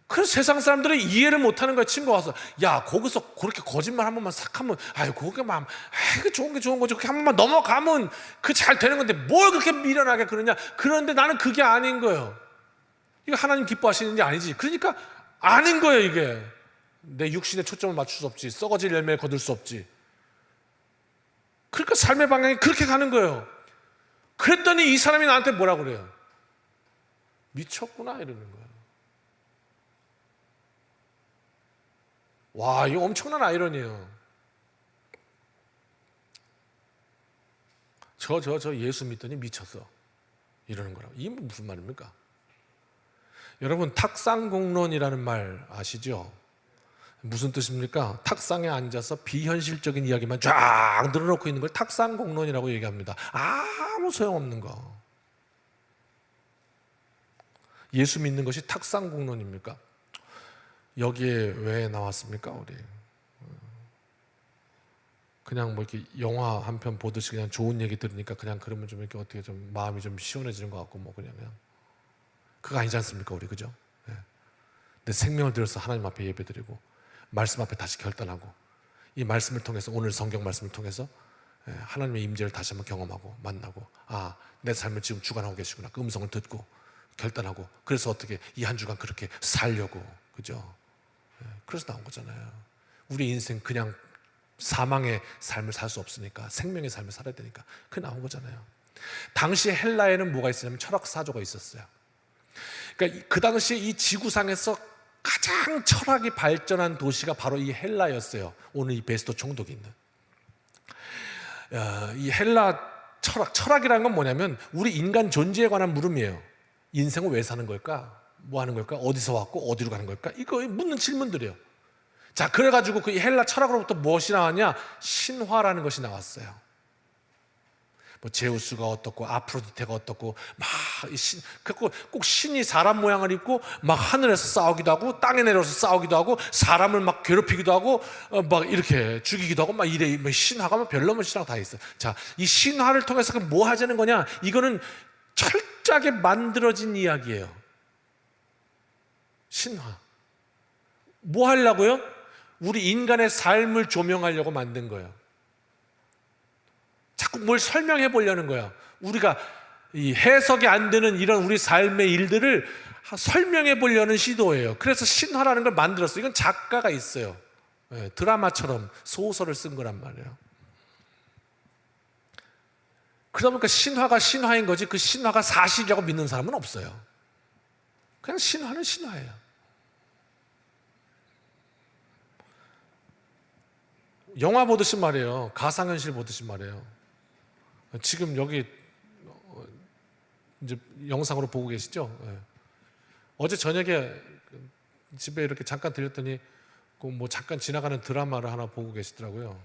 그래서 세상 사람들이 이해를 못하는 거야. 친구가 와서 야, 거기서 그렇게 거짓말 한 번만 싹 하면 거기만 그 좋은 게 좋은 거죠. 그렇게 한 번만 넘어가면 그 잘 되는 건데 뭘 그렇게 미련하게 그러냐. 그런데 나는 그게 아닌 거예요. 이거 하나님 기뻐하시는 게 아니지. 그러니까 아닌 거예요. 이게 내 육신에 초점을 맞출 수 없지. 썩어질 열매를 거둘 수 없지. 그러니까 삶의 방향이 그렇게 가는 거예요. 그랬더니 이 사람이 나한테 뭐라고 그래요? 미쳤구나, 이러는 거예요. 와, 이거 엄청난 아이러니예요. 저 예수 믿더니 미쳤어, 이러는 거라고. 이게 무슨 말입니까? 여러분, 탁상공론이라는 말 아시죠? 무슨 뜻입니까? 탁상에 앉아서 비현실적인 이야기만 쫙 늘어놓고 있는 걸 탁상공론이라고 얘기합니다. 아무 소용없는 거. 예수 믿는 것이 탁상공론입니까? 여기에 왜 나왔습니까? 우리 그냥 뭐 이렇게 영화 한 편 보듯이 그냥 좋은 얘기 들으니까 그냥 그러면 좀 이렇게 어떻게 좀 마음이 좀 시원해지는 것 같고 뭐 그냥 그거 아니지 않습니까? 우리 그죠? 내 생명을 들여서 하나님 앞에 예배드리고 말씀 앞에 다시 결단하고 이 말씀을 통해서, 오늘 성경 말씀을 통해서 하나님의 임재를 다시 한번 경험하고 만나고, 내 삶을 지금 주관하고 계시구나, 그 음성을 듣고 결단하고, 그래서 어떻게 이 한 주간 그렇게 살려고, 그죠? 그래서 나온 거잖아요. 우리 인생 그냥 사망의 삶을 살 수 없으니까 생명의 삶을 살아야 되니까 그게 나온 거잖아요. 당시 헬라에는 뭐가 있었냐면 철학사조가 있었어요. 그러니까 그 당시에 이 지구상에서 가장 철학이 발전한 도시가 바로 이 헬라였어요. 오늘 이 베스토 총독이 있는 이 헬라 철학이라는 건 뭐냐면 우리 인간 존재에 관한 물음이에요. 인생은 왜 사는 걸까? 뭐 하는 걸까? 어디서 왔고 어디로 가는 걸까? 이거 묻는 질문들이에요. 자, 그래가지고 그 헬라 철학으로부터 무엇이 나왔냐? 신화라는 것이 나왔어요. 뭐 제우스가 어떻고 아프로디테가 어떻고 꼭 신이 사람 모양을 입고 막 하늘에서 싸우기도 하고 땅에 내려서 싸우기도 하고 사람을 막 괴롭히기도 하고 막 이렇게 죽이기도 하고 막 이래. 신화가 뭐 별로면 신화가 다 있어. 자, 이 신화를 통해서 뭐 하자는 거냐? 이거는 철저하게 만들어진 이야기예요. 신화. 뭐 하려고요? 우리 인간의 삶을 조명하려고 만든 거예요. 자꾸 뭘 설명해 보려는 거야. 우리가 이 해석이 안 되는 이런 우리 삶의 일들을 설명해 보려는 시도예요. 그래서 신화라는 걸 만들었어요. 이건 작가가 있어요. 드라마처럼 소설을 쓴 거란 말이에요. 그러다 보니까 신화가 신화인 거지 그 신화가 사실이라고 믿는 사람은 없어요. 그냥 신화는 신화예요. 영화 보듯이 말이에요. 가상현실 보듯이 말이에요. 지금 여기 이제 영상으로 보고 계시죠? 어제 저녁에 집에 이렇게 잠깐 들렸더니 뭐 잠깐 지나가는 드라마를 하나 보고 계시더라고요.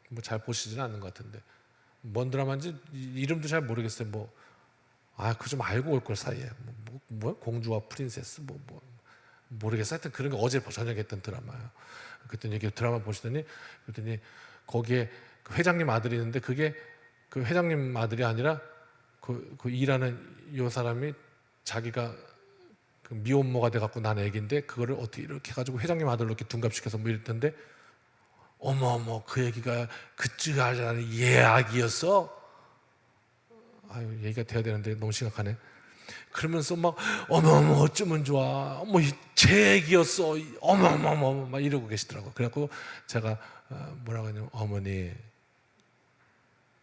뭐 잘 보시지는 않는 것 같은데 뭔 드라마인지 이름도 잘 모르겠어요. 그거 좀 알고 올 걸 사이에 뭐 공주와 프린세스 뭐 모르겠어요. 하여튼 그런 거 어제 저녁에 했던 드라마예요. 그랬더니 이게 드라마 보시더니 그랬더니 거기에 그 회장님 아들이 있는데 그게 그 회장님 아들이 아니라 그 일하는 요 사람이 자기가 그 미혼모가 돼갖고 난 애기인데 그거를 어떻게 이렇게 해가지고 회장님 아들로 이렇게 둔갑시켜서 뭐 이랬던데 어머 그 얘기가 그쯤 하자는 예약이었어? 아유 얘기가 돼야 되는데 너무 심각하네. 그러면서 막 어머 어쩌면 좋아 뭐 제 얘기였어 어머 막 이러고 계시더라고. 그래갖고 제가 뭐라고 하냐면 어머니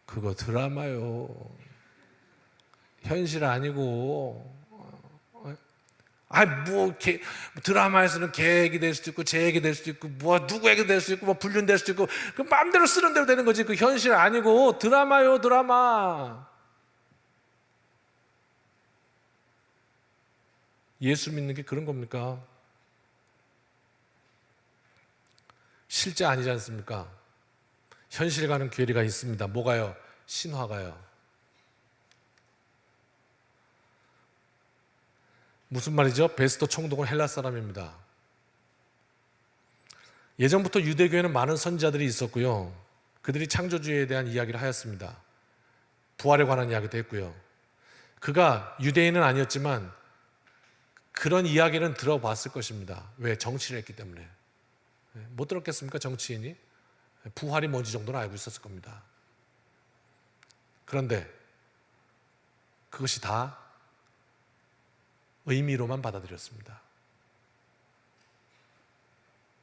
그거 드라마요 현실 아니고 뭐 드라마에서는 걔 얘기 될 수도 있고 제 얘기 될 수도 있고 뭐 누구 얘기 될 수도 있고 뭐 불륜될 수도 있고 그 마음대로 쓰는 대로 되는 거지 그 현실 아니고 드라마요 드라마. 예수 믿는 게 그런 겁니까? 실제 아니지 않습니까? 현실과는 괴리가 있습니다. 뭐가요? 신화가요. 무슨 말이죠? 베스도 총독은 헬라 사람입니다. 예전부터 유대교에는 많은 선지자들이 있었고요. 그들이 창조주의에 대한 이야기를 하였습니다. 부활에 관한 이야기도 했고요. 그가 유대인은 아니었지만 그런 이야기는 들어봤을 것입니다. 왜? 정치를 했기 때문에. 못 들었겠습니까? 정치인이? 부활이 뭔지 정도는 알고 있었을 겁니다. 그런데 그것이 다 의미로만 받아들였습니다.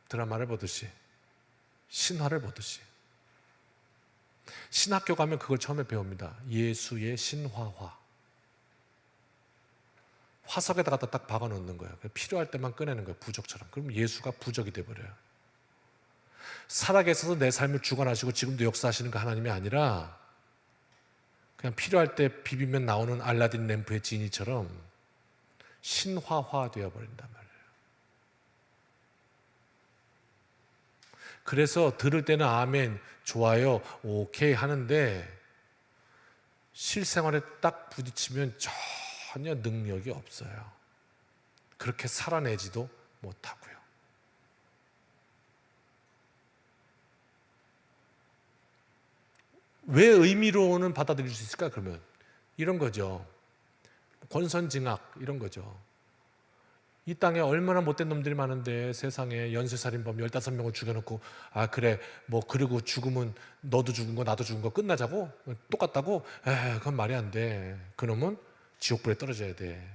드라마를 보듯이 신화를 보듯이 신학교 가면 그걸 처음에 배웁니다. 예수의 신화화. 화석에다가 딱 박아 놓는 거예요. 필요할 때만 꺼내는 거예요. 부적처럼. 그럼 예수가 부적이 돼버려요. 살아계셔서 내 삶을 주관하시고 지금도 역사하시는 그 하나님이 아니라 그냥 필요할 때 비비면 나오는 알라딘 램프의 지니처럼 신화화 되어버린단 말이에요. 그래서 들을 때는 아멘, 좋아요, 오케이 하는데 실생활에 딱 부딪히면 전혀 능력이 없어요. 그렇게 살아내지도 못하고요. 왜 의미로는 받아들일 수 있을까? 그러면 이런 거죠. 권선징악 이런 거죠. 이 땅에 얼마나 못된 놈들이 많은데 세상에 연쇄살인범 15명을 죽여놓고 그래 뭐 그리고 죽으면 너도 죽은 거 나도 죽은 거 끝나자고? 똑같다고? 그건 말이 안 돼. 그놈은 지옥불에 떨어져야 돼.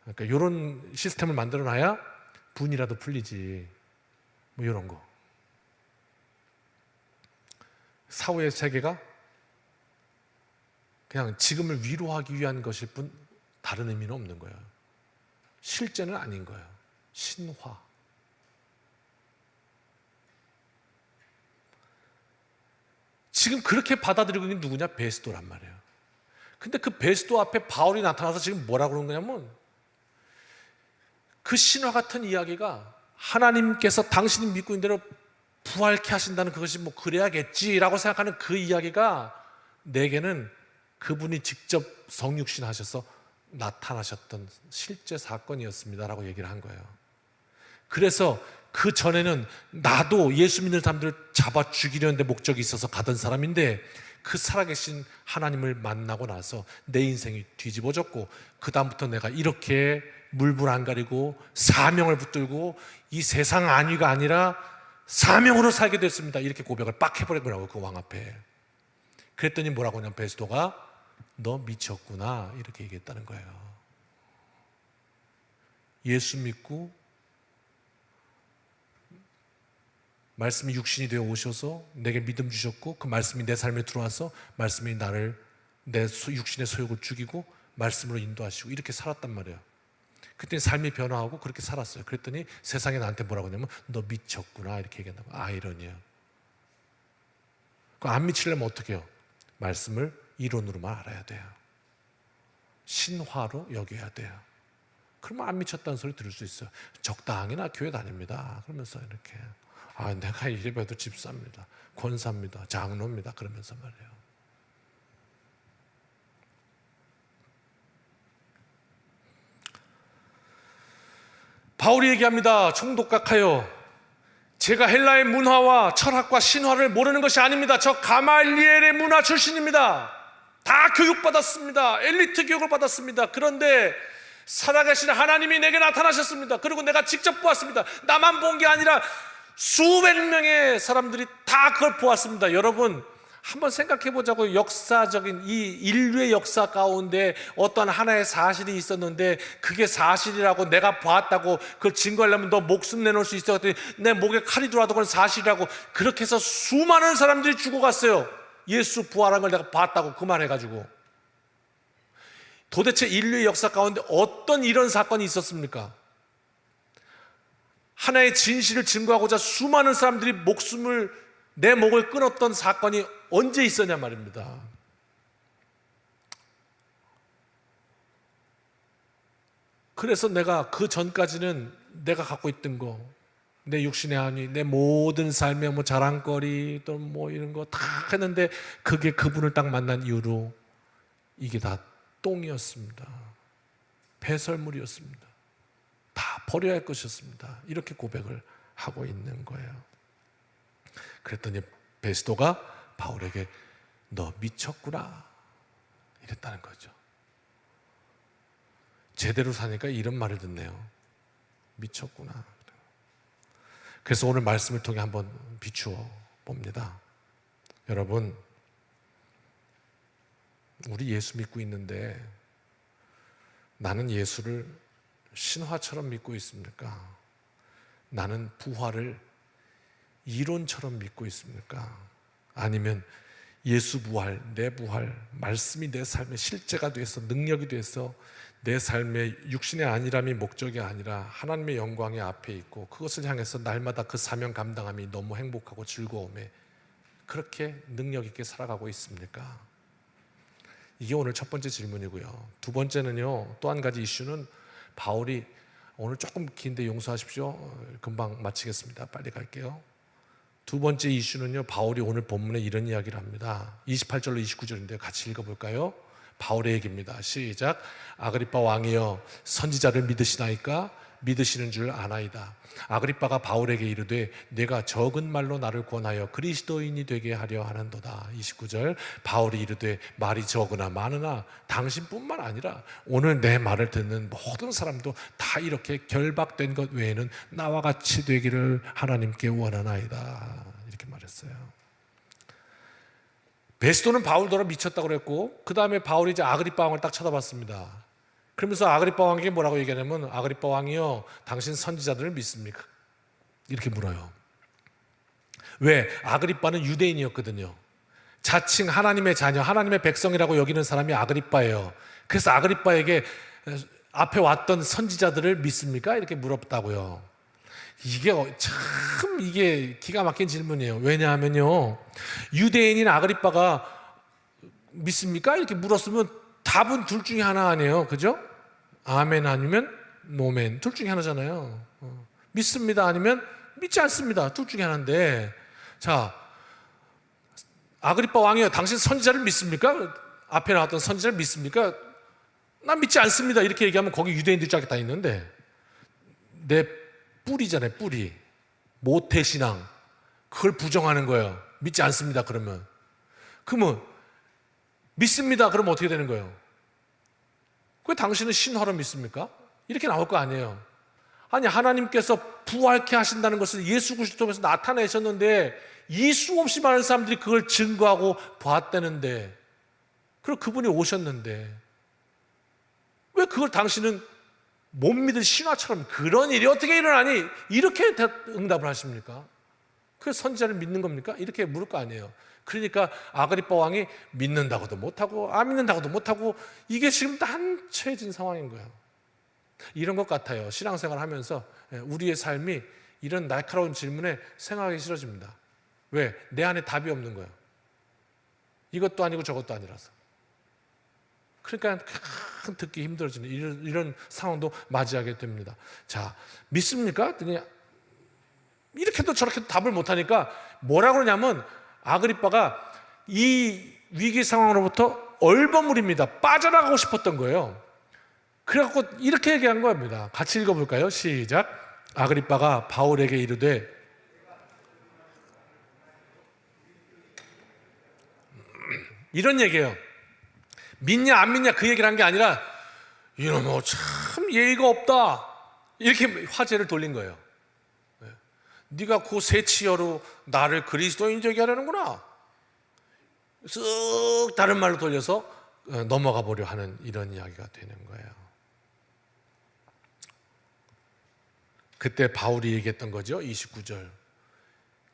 그러니까 이런 시스템을 만들어놔야 분이라도 풀리지. 뭐 이런 거. 사후의 세계가 그냥 지금을 위로하기 위한 것일 뿐 다른 의미는 없는 거예요. 실제는 아닌 거예요. 신화. 지금 그렇게 받아들이고 있는 게 누구냐? 베스도란 말이에요. 근데 그 베스도 앞에 바울이 나타나서 지금 뭐라고 그러는 거냐면 그 신화 같은 이야기가 하나님께서 당신이 믿고 있는 대로 부활케 하신다는 그것이 뭐 그래야겠지라고 생각하는 그 이야기가 내게는 그분이 직접 성육신 하셔서 나타나셨던 실제 사건이었습니다라고 얘기를 한 거예요. 그래서 그 전에는 나도 예수 믿는 사람들을 잡아 죽이려는 데 목적이 있어서 가던 사람인데 그 살아계신 하나님을 만나고 나서 내 인생이 뒤집어졌고 그 다음부터 내가 이렇게 물불 안 가리고 사명을 붙들고 이 세상 안위가 아니라 사명으로 살게 됐습니다. 이렇게 고백을 빡 해버린 거라고 그 왕 앞에. 그랬더니 뭐라고 하냐면 베스도가 너 미쳤구나 이렇게 얘기했다는 거예요. 예수 믿고 말씀이 육신이 되어 오셔서 내게 믿음 주셨고 그 말씀이 내 삶에 들어와서 말씀이 나를 내 육신의 소욕을 죽이고 말씀으로 인도하시고 이렇게 살았단 말이에요. 그때 삶이 변화하고 그렇게 살았어요. 그랬더니 세상에 나한테 뭐라고 하냐면 너 미쳤구나 이렇게 얘기한다고. 아이러니예요. 안 미치려면 어떻게 해요? 말씀을 이론으로만 알아야 돼요. 신화로 여겨야 돼요. 그러면 안 미쳤다는 소리 들을 수 있어요. 적당히 나 교회 다닙니다. 그러면서 이렇게 내가 이래봬도 집사입니다. 권사입니다. 장로입니다. 그러면서 말이에요. 바울이 얘기합니다. 총독각하여 제가 헬라의 문화와 철학과 신화를 모르는 것이 아닙니다. 저 가말리엘의 문화 출신입니다. 다 교육받았습니다. 엘리트 교육을 받았습니다. 그런데 살아계신 하나님이 내게 나타나셨습니다. 그리고 내가 직접 보았습니다. 나만 본 게 아니라 수백 명의 사람들이 다 그걸 보았습니다. 여러분 한번 생각해 보자고요. 역사적인 이 인류의 역사 가운데 어떤 하나의 사실이 있었는데 그게 사실이라고 내가 봤다고 그걸 증거하려면 너 목숨 내놓을 수 있어. 내 목에 칼이 들어와도 그건 사실이라고 그렇게 해서 수많은 사람들이 죽어갔어요. 예수 부활한 걸 내가 봤다고 그만해가지고. 도대체 인류의 역사 가운데 어떤 이런 사건이 있었습니까? 하나의 진실을 증거하고자 수많은 사람들이 내 목을 끊었던 사건이 언제 있었냐 말입니다. 그래서 내가 그 전까지는 내가 갖고 있던 거, 내 육신의 안위, 내 모든 삶의 뭐 자랑거리 또 뭐 이런 거 다 했는데 그게 그분을 딱 만난 이후로 이게 다 똥이었습니다. 배설물이었습니다. 다 버려야 할 것이었습니다. 이렇게 고백을 하고 있는 거예요. 그랬더니 베스도가 바울에게 너 미쳤구나 이랬다는 거죠. 제대로 사니까 이런 말을 듣네요. 미쳤구나. 그래서 오늘 말씀을 통해 한번 비추어 봅니다. 여러분, 우리 예수 믿고 있는데 나는 예수를 신화처럼 믿고 있습니까? 나는 부활을 이론처럼 믿고 있습니까? 아니면 예수 부활, 내 부활, 말씀이 내 삶의 실제가 돼서 능력이 돼서 내 삶의 육신의 안일함이 목적이 아니라 하나님의 영광이 앞에 있고 그것을 향해서 날마다 그 사명 감당함이 너무 행복하고 즐거움에 그렇게 능력 있게 살아가고 있습니까? 이게 오늘 첫 번째 질문이고요. 두 번째는요, 또 한 가지 이슈는 바울이 오늘 조금 긴데 용서하십시오. 금방 마치겠습니다. 빨리 갈게요. 두 번째 이슈는요, 바울이 오늘 본문에 이런 이야기를 합니다. 28절로 29절인데 같이 읽어볼까요? 바울의 얘기입니다. 시작. 아그리빠 왕이여, 선지자를 믿으시나이까? 믿으시는 줄 아나이다. 아그리빠가 바울에게 이르되 내가 적은 말로 나를 권하여 그리스도인이 되게 하려 하는도다. 29절. 바울이 이르되 말이 적으나 많으나 당신뿐만 아니라 오늘 내 말을 듣는 모든 사람도 다 이렇게 결박된 것 외에는 나와 같이 되기를 하나님께 원하나이다. 이렇게 말했어요. 베스도는 바울더러 미쳤다고 그랬고 그 다음에 바울이 이제 아그리빠 왕을 딱 쳐다봤습니다. 그러면서 아그리빠 왕에게 뭐라고 얘기하냐면 아그리빠 왕이요, 당신 선지자들을 믿습니까? 이렇게 물어요. 왜? 아그리빠는 유대인이었거든요. 자칭 하나님의 자녀, 하나님의 백성이라고 여기는 사람이 아그리빠예요. 그래서 아그리빠에게 앞에 왔던 선지자들을 믿습니까? 이렇게 물었다고요. 이게 기가 막힌 질문이에요. 왜냐하면요, 유대인인 아그리빠가 믿습니까? 이렇게 물었으면 답은 둘 중에 하나 아니에요. 그죠? 아멘 아니면 노멘. 둘 중에 하나잖아요. 믿습니다 아니면 믿지 않습니다. 둘 중에 하나인데, 자, 아그리빠 왕이요, 당신 선지자를 믿습니까? 앞에 나왔던 선지자를 믿습니까? 난 믿지 않습니다. 이렇게 얘기하면 거기 유대인들이 쫙 다 있는데, 내 뿌리잖아요. 뿌리. 모태신앙. 그걸 부정하는 거예요. 믿지 않습니다. 그러면 믿습니다. 그러면 어떻게 되는 거예요? 왜 당신은 신화로 믿습니까? 이렇게 나올 거 아니에요. 아니, 하나님께서 부활케 하신다는 것을 예수 그리스도 통해서 나타내셨는데 이 수없이 많은 사람들이 그걸 증거하고 봤다는데, 그리고 그분이 오셨는데 왜 그걸 당신은 못 믿을 신화처럼 그런 일이 어떻게 일어나니? 이렇게 응답을 하십니까? 그 선지자를 믿는 겁니까? 이렇게 물을 거 아니에요. 그러니까 아그리빠 왕이 믿는다고도 못하고 안 믿는다고도 못하고 이게 지금 난처해진 상황인 거예요. 이런 것 같아요. 신앙생활 하면서 우리의 삶이 이런 날카로운 질문에 생각하기 싫어집니다. 왜? 내 안에 답이 없는 거예요. 이것도 아니고 저것도 아니라서. 그러니까 듣기 힘들어지는 이런 상황도 맞이하게 됩니다. 자, 믿습니까? 이렇게도 저렇게도 답을 못하니까 뭐라고 그러냐면 아그리빠가 이 위기 상황으로부터 얼버무립니다. 빠져나가고 싶었던 거예요. 그래갖고 이렇게 얘기한 겁니다. 같이 읽어볼까요? 시작. 아그리빠가 바울에게 이르되 이런 얘기예요. 믿냐 안 믿냐 그 얘기를 한 게 아니라 이놈아 참 예의가 없다 이렇게 화제를 돌린 거예요. 네가 그 새치여로 나를 그리스도인되게 하려는구나. 쓱 다른 말로 돌려서 넘어가 보려 하는 이런 이야기가 되는 거예요. 그때 바울이 얘기했던 거죠. 29절.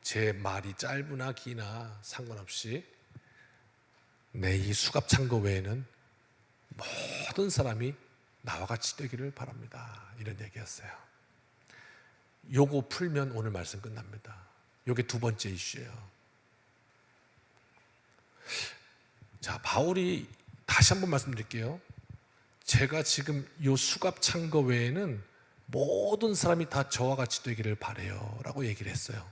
제 말이 짧으나 기나 상관없이 내 이 수갑 창고 외에는 모든 사람이 나와 같이 되기를 바랍니다. 이런 얘기였어요. 요거 풀면 오늘 말씀 끝납니다. 요게 두 번째 이슈예요. 자, 바울이 다시 한번 말씀드릴게요. 제가 지금 요 수갑 창고 외에는 모든 사람이 다 저와 같이 되기를 바래요 라고 얘기를 했어요.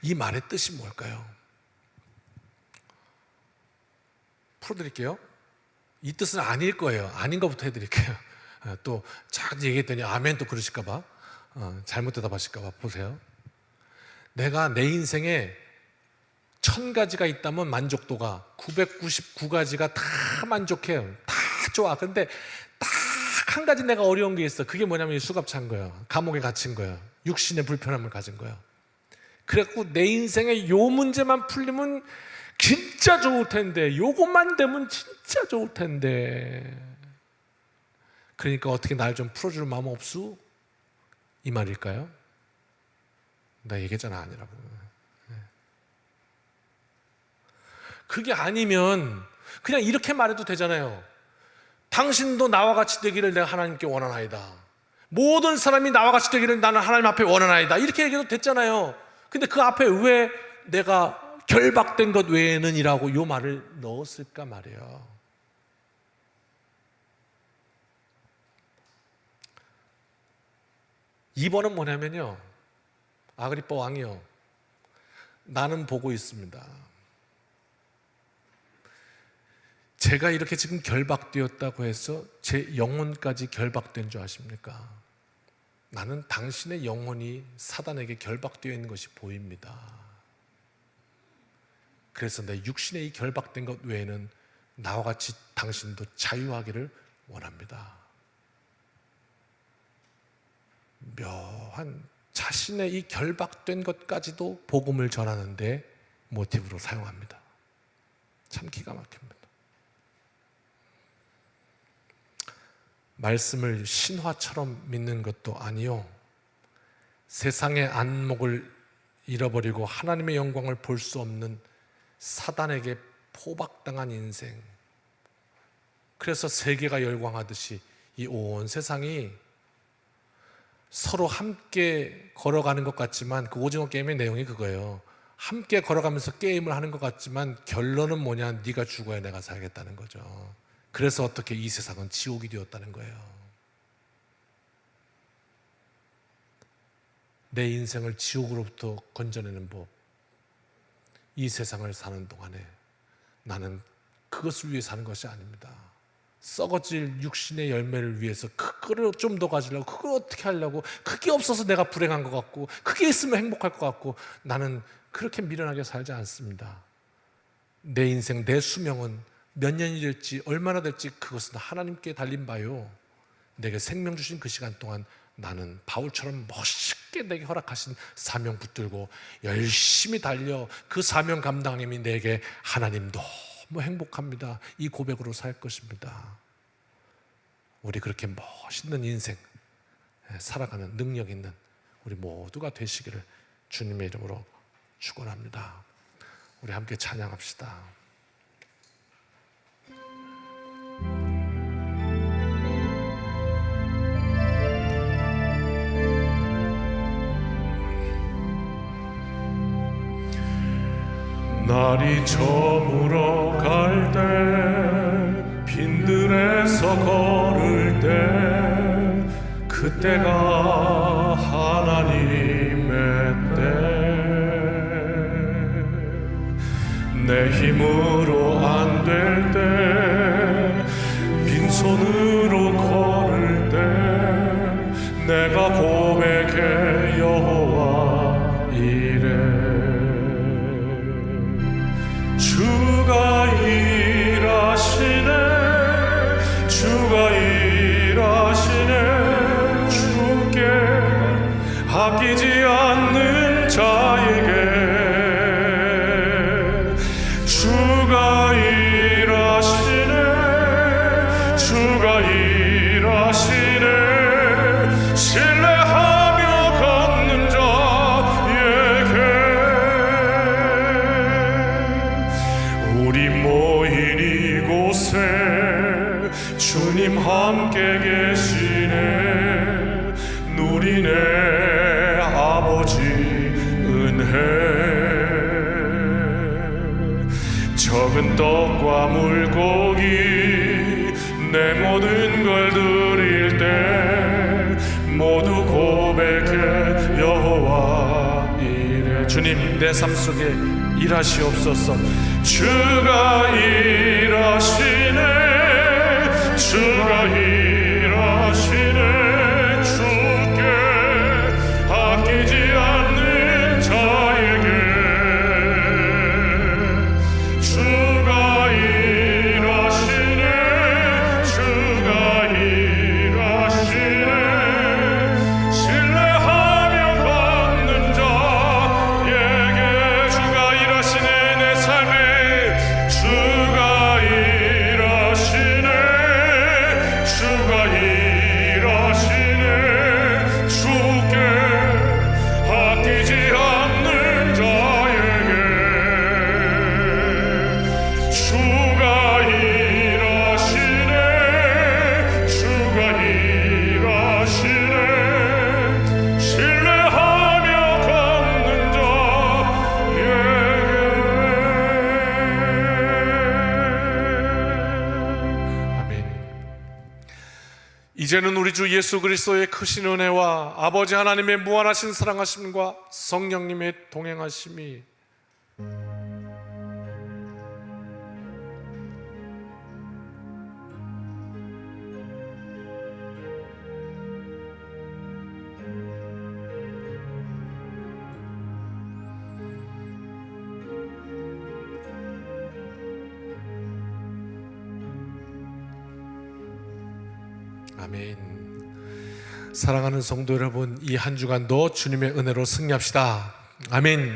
이 말의 뜻이 뭘까요? 풀어드릴게요. 이 뜻은 아닐 거예요. 아닌 것부터 해드릴게요. 또 쫙 얘기했더니 아멘 또 그러실까봐 잘못 대답하실까봐 보세요. 내가 내 인생에 1000가지가 있다면 만족도가 999가지가 다 만족해요. 다 좋아. 그런데 딱 한 가지 내가 어려운 게 있어. 그게 뭐냐면 이 수갑 찬 거예요. 감옥에 갇힌 거예요. 육신의 불편함을 가진 거예요. 그래갖고 내 인생에 요 문제만 풀리면 진짜 좋을 텐데, 요것만 되면 진짜 좋을 텐데. 그러니까 어떻게 날 좀 풀어줄 마음 없수? 이 말일까요? 나 얘기했잖아, 아니라고. 그게 아니면 그냥 이렇게 말해도 되잖아요. 당신도 나와 같이 되기를 내가 하나님께 원하나이다. 모든 사람이 나와 같이 되기를 나는 하나님 앞에 원하나이다. 이렇게 얘기해도 됐잖아요. 근데 그 앞에 왜 내가 결박된 것 외에는 이라고 요 말을 넣었을까 말이에요. 이번은 뭐냐면요, 아그리빠 왕이요, 나는 보고 있습니다. 제가 이렇게 지금 결박되었다고 해서 제 영혼까지 결박된 줄 아십니까? 나는 당신의 영혼이 사단에게 결박되어 있는 것이 보입니다. 그래서 내 육신의 이 결박된 것 외에는 나와 같이 당신도 자유하기를 원합니다. 묘한 자신의 이 결박된 것까지도 복음을 전하는데 모티브로 사용합니다. 참 기가 막힙니다. 말씀을 신화처럼 믿는 것도 아니요, 세상의 안목을 잃어버리고 하나님의 영광을 볼 수 없는 사단에게 포박당한 인생. 그래서 세계가 열광하듯이 이 온 세상이 서로 함께 걸어가는 것 같지만, 그 오징어 게임의 내용이 그거예요. 함께 걸어가면서 게임을 하는 것 같지만 결론은 뭐냐? 네가 죽어야 내가 살겠다는 거죠. 그래서 어떻게 이 세상은 지옥이 되었다는 거예요. 내 인생을 지옥으로부터 건져내는 법, 이 세상을 사는 동안에 나는 그것을 위해 사는 것이 아닙니다. 썩어질 육신의 열매를 위해서 그거를 좀 더 가지려고, 그걸 어떻게 하려고, 그게 없어서 내가 불행한 것 같고, 그게 있으면 행복할 것 같고, 나는 그렇게 미련하게 살지 않습니다. 내 인생, 내 수명은 몇 년이 될지 얼마나 될지 그것은 하나님께 달린 바요. 내게 생명 주신 그 시간 동안 나는 바울처럼 멋있게 내게 허락하신 사명 붙들고 열심히 달려 그 사명 감당함이 내게 하나님 너무 행복합니다, 이 고백으로 살 것입니다. 우리 그렇게 멋있는 인생, 살아가는 능력 있는 우리 모두가 되시기를 주님의 이름으로 축원합니다. 우리 함께 찬양합시다. 날이 저물어 갈 때 빈들에서 걸을 때 그때가 하나님의 때 내 힘으로 안 될 때 빈손으로 걸을 때 내가 고백해 여호와 이래 주가 일하시네 주가 일하시네 주께 아끼지 않는 자에게 주가 일하시네 주가 일하시네 신뢰하며 걷는 자에게 우리 모인 이곳에 주님 함께 계시네 누리네 아버지 은혜 적은 떡과 물고기 내 모든 걸 드릴 때 모두 고백해 여호와 이래 주님 내 삶 속에 일하시옵소서 주가 일하시네 주가 일하시네 주께 아끼지 않는 자에게 주가 일하시네 주가 일하시네 신뢰하며 걷는 자에게 주가 일하시네 내 삶에 주가 일하시네 주가 일하시네 주께 아끼지 않는 자에게 주가 일하시네 주가 일하시네 신뢰하며 걷는 자에게 아멘. 이제는 우리 주 예수 그리스도의 크신 은혜와 아버지 하나님의 무한하신 사랑하심과 성령님의 동행하심이 아멘. 사랑하는 성도 여러분, 이 한 주간도 주님의 은혜로 승리합시다. 아멘.